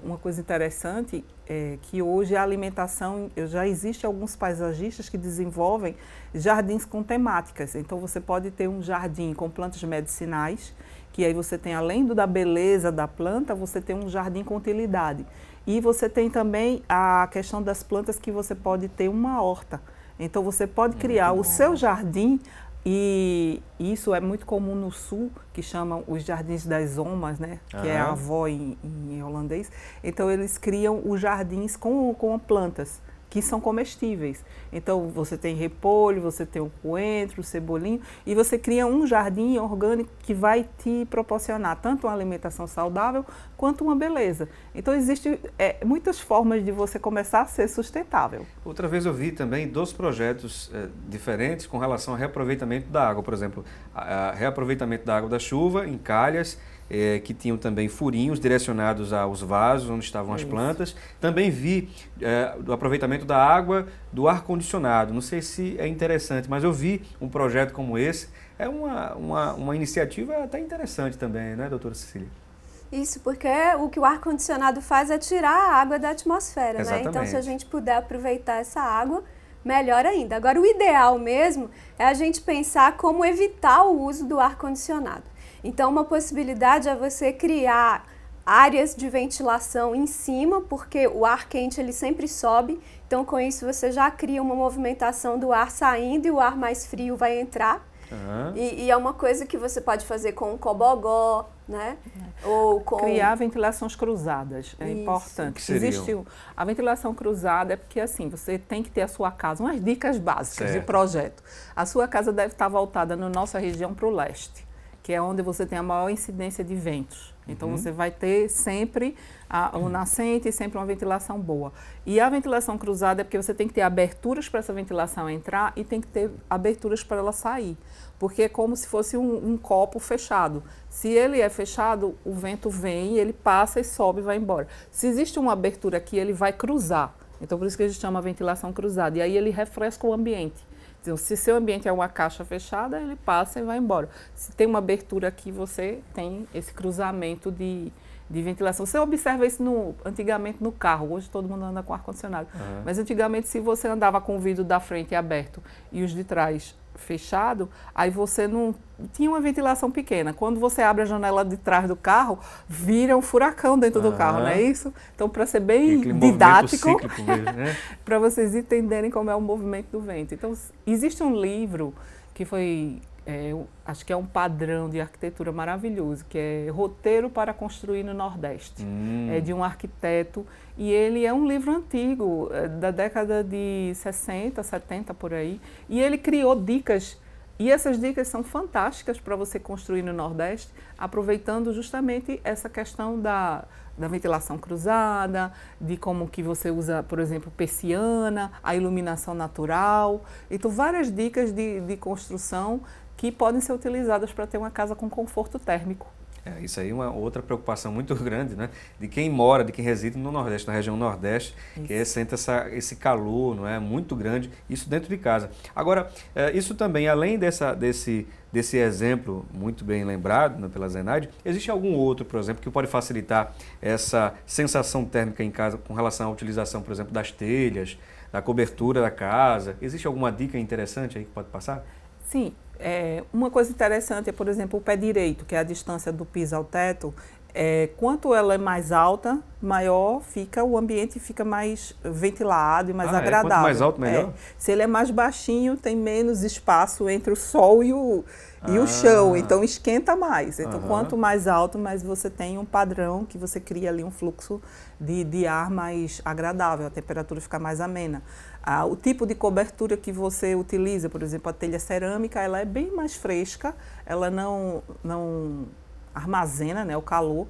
uma coisa interessante é que hoje a alimentação, já existe alguns paisagistas que desenvolvem jardins com temáticas. Então, você pode ter um jardim com plantas medicinais, que aí você tem, além da beleza da planta, você tem um jardim com utilidade. E você tem também a questão das plantas que você pode ter uma horta. Então, você pode criar o seu jardim, e isso é muito comum no sul, que chamam os jardins das zomas, né? Que é a avó em holandês. Então, eles criam os jardins com plantas que são comestíveis. Então, você tem repolho, você tem o coentro, o cebolinho, e você cria um jardim orgânico que vai te proporcionar tanto uma alimentação saudável quanto uma beleza. Então, existem muitas formas de você começar a ser sustentável. Outra vez eu vi também 2 projetos diferentes com relação ao reaproveitamento da água. Por exemplo, reaproveitamento da água da chuva em calhas, que tinham também furinhos direcionados aos vasos onde estavam as plantas. Também vi do aproveitamento da água do ar-condicionado. Não sei se é interessante, mas eu vi um projeto como esse. É uma iniciativa até interessante também, né, doutora Cecília? Isso, porque o que o ar-condicionado faz é tirar a água da atmosfera, né? Então, se a gente puder aproveitar essa água, melhor ainda. Agora, o ideal mesmo é a gente pensar como evitar o uso do ar-condicionado. Então, uma possibilidade é você criar áreas de ventilação em cima, porque o ar quente ele sempre sobe. Então, com isso, você já cria uma movimentação do ar saindo e o ar mais frio vai entrar. E é uma coisa que você pode fazer com um cobogó, né? Ou com... Criar ventilações cruzadas, é importante. Existe a ventilação cruzada, é porque assim, você tem que ter a sua casa, umas dicas básicas de projeto. A sua casa deve estar voltada na nossa região para o leste, que é onde você tem a maior incidência de ventos. Então, você vai ter sempre um nascente e sempre uma ventilação boa. E a ventilação cruzada é porque você tem que ter aberturas para essa ventilação entrar e tem que ter aberturas para ela sair. Porque é como se fosse um copo fechado. Se ele é fechado, o vento vem, ele passa e sobe e vai embora. Se existe uma abertura aqui, ele vai cruzar. Então, por isso que a gente chama ventilação cruzada. E aí ele refresca o ambiente. Então, se seu ambiente é uma caixa fechada, ele passa e vai embora. Se tem uma abertura aqui, você tem esse cruzamento de ventilação. Você observa isso antigamente no carro. Hoje todo mundo anda com ar-condicionado. Mas antigamente, se você andava com o vidro da frente aberto e os de trás fechado, aí você não tinha uma ventilação pequena. Quando você abre a janela de trás do carro, vira um furacão dentro do carro, não é isso? Então, para ser bem didático, né? Para vocês entenderem como é o movimento do vento. Então, existe um livro que foi, acho que é um padrão de arquitetura maravilhoso, que é Roteiro para Construir no Nordeste. É de um arquiteto, e ele é um livro antigo, da década de 60, 70, por aí, e ele criou dicas, e essas dicas são fantásticas para você construir no Nordeste, aproveitando justamente essa questão da ventilação cruzada, de como que você usa, por exemplo, persiana, a iluminação natural. Então, várias dicas de construção que podem ser utilizadas para ter uma casa com conforto térmico. Isso aí é uma outra preocupação muito grande, né? De quem mora, de quem reside no Nordeste, na região Nordeste, que sente esse calor, não é? Muito grande, isso dentro de casa. Agora, isso também, além desse exemplo muito bem lembrado, né, pela Zenaide, existe algum outro, por exemplo, que pode facilitar essa sensação térmica em casa com relação à utilização, por exemplo, das telhas, da cobertura da casa? Existe alguma dica interessante aí que pode passar? Sim. Uma coisa interessante é, por exemplo, o pé direito, que é a distância do piso ao teto. Quanto ela é mais alta, maior fica, o ambiente fica mais ventilado e mais agradável. Quanto mais alto, melhor? Se ele é mais baixinho, tem menos espaço entre o sol e o chão, então esquenta mais. Então, quanto mais alto, mais você tem um padrão que você cria ali um fluxo de ar mais agradável, a temperatura fica mais amena. O tipo de cobertura que você utiliza, por exemplo, a telha cerâmica, ela é bem mais fresca, ela não armazena, né, o calor.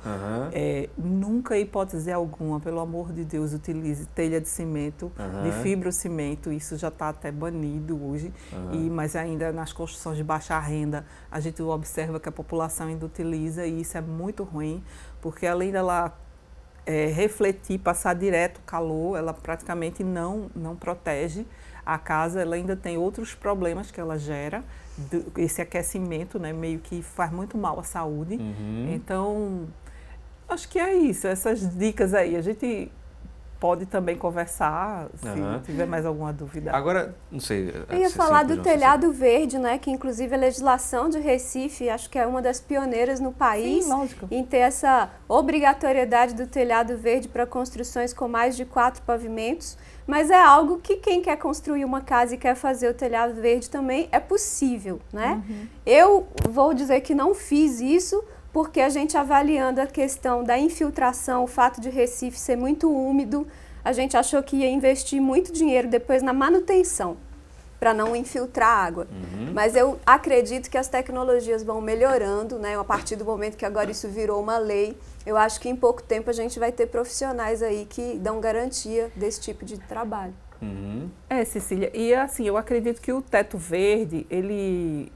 Nunca, em hipótese alguma, pelo amor de Deus, utilize telha de cimento, de fibrocimento, isso já está até banido hoje, mas ainda nas construções de baixa renda, a gente observa que a população ainda utiliza e isso é muito ruim, porque além dela refletir, passar direto o calor, ela praticamente não protege a casa, ela ainda tem outros problemas que ela gera, esse aquecimento, né, meio que faz muito mal à saúde. Então, acho que é isso, essas dicas aí. A gente pode também conversar, se tiver mais alguma dúvida. Agora, não sei... Eu ia falar do telhado verde, né, que inclusive a legislação de Recife, acho que é uma das pioneiras no país em ter essa obrigatoriedade do telhado verde para construções com mais de 4 pavimentos, mas é algo que quem quer construir uma casa e quer fazer o telhado verde também é possível, né? Eu vou dizer que não fiz isso, porque a gente avaliando a questão da infiltração, o fato de Recife ser muito úmido, a gente achou que ia investir muito dinheiro depois na manutenção, para não infiltrar água. Mas eu acredito que as tecnologias vão melhorando, né? A partir do momento que agora isso virou uma lei, eu acho que em pouco tempo a gente vai ter profissionais aí que dão garantia desse tipo de trabalho. Cecília, e assim, eu acredito que o teto verde,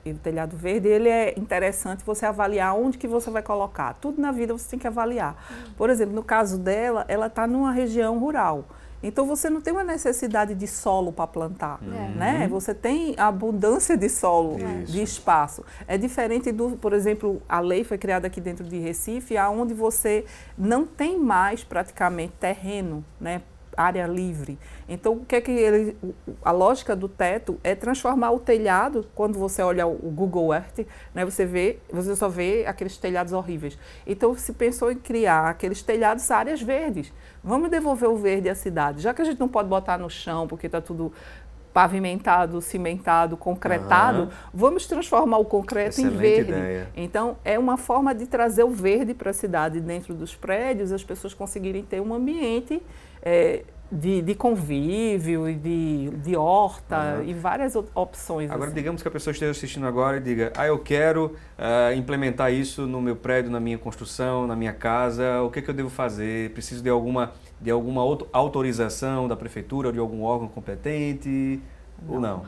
o telhado verde, ele é interessante você avaliar onde que você vai colocar. Tudo na vida você tem que avaliar. Por exemplo, no caso dela, ela está numa região rural. Então, você não tem uma necessidade de solo para plantar, né? Você tem abundância de solo, de espaço. É diferente do, por exemplo, a lei foi criada aqui dentro de Recife, onde você não tem mais praticamente terreno, né? Área livre. Então, o que é que a lógica do teto é transformar o telhado, quando você olha o Google Earth, né, você só vê aqueles telhados horríveis. Então, se pensou em criar aqueles telhados áreas verdes. Vamos devolver o verde à cidade. Já que a gente não pode botar no chão, porque está tudo pavimentado, cimentado, concretado, vamos transformar o concreto em verde. Ideia. Então, é uma forma de trazer o verde para a cidade dentro dos prédios, as pessoas conseguirem ter um ambiente de convívio, de horta e várias opções. Agora, assim. Digamos que a pessoa esteja assistindo agora e diga, eu quero implementar isso no meu prédio, na minha construção, na minha casa, o que eu devo fazer? Preciso de alguma autorização da prefeitura ou de algum órgão competente ou não?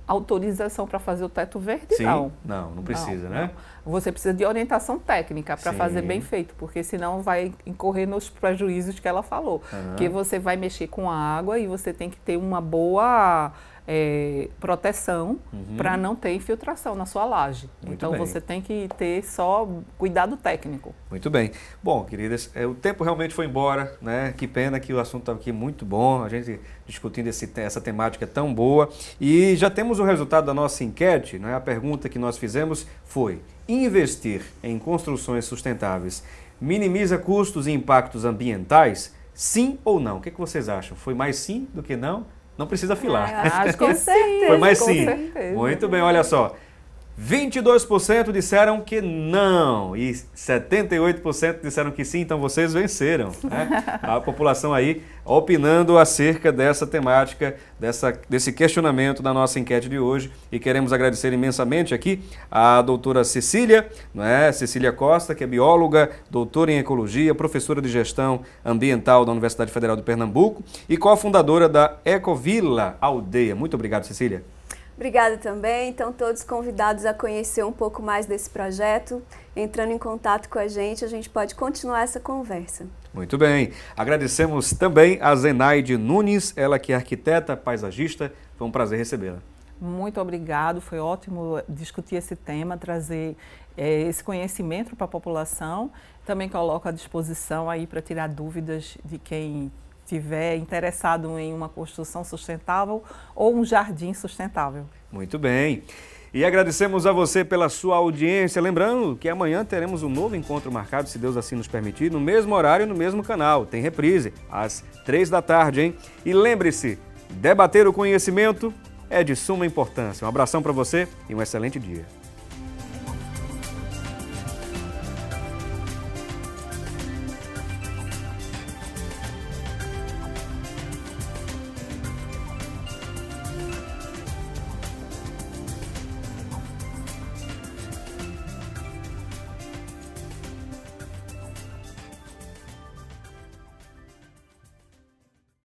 Autorização para fazer o teto verde, Sim? não. Não precisa, né? Não. Você precisa de orientação técnica para fazer bem feito, porque senão vai incorrer nos prejuízos que ela falou. Porque você vai mexer com a água e você tem que ter uma boa proteção para não ter infiltração na sua laje. Então você tem que ter só cuidado técnico. Muito bem. Bom, queridas, o tempo realmente foi embora, né? Que pena que o assunto estava aqui muito bom, a gente discutindo essa temática tão boa. E já temos o resultado da nossa enquete, né? A pergunta que nós fizemos foi: investir em construções sustentáveis minimiza custos e impactos ambientais? Sim ou não? O que vocês acham? Foi mais sim do que não? Não precisa filar. Acho que com certeza. Foi mais sim. Certeza. Muito bem, olha só. 22% disseram que não e 78% disseram que sim, então vocês venceram, né? A população aí opinando acerca dessa temática, desse questionamento da nossa enquete de hoje, e queremos agradecer imensamente aqui a doutora Cecília, né? Cecília Costa, que é bióloga, doutora em ecologia, professora de gestão ambiental da Universidade Federal de Pernambuco e cofundadora da Ecovila Aldeia. Muito obrigado, Cecília. Obrigada também, então todos convidados a conhecer um pouco mais desse projeto, entrando em contato com a gente pode continuar essa conversa. Muito bem, agradecemos também a Zenaide Nunes, ela que é arquiteta, paisagista, foi um prazer recebê-la. Muito obrigado, foi ótimo discutir esse tema, trazer esse conhecimento para a população, também coloco à disposição aí para tirar dúvidas de quem estiver interessado em uma construção sustentável ou um jardim sustentável. Muito bem. E agradecemos a você pela sua audiência. Lembrando que amanhã teremos um novo encontro marcado, se Deus assim nos permitir, no mesmo horário, no mesmo canal. Tem reprise, às 3 da tarde, hein? E lembre-se, debater o conhecimento é de suma importância. Um abração para você e um excelente dia.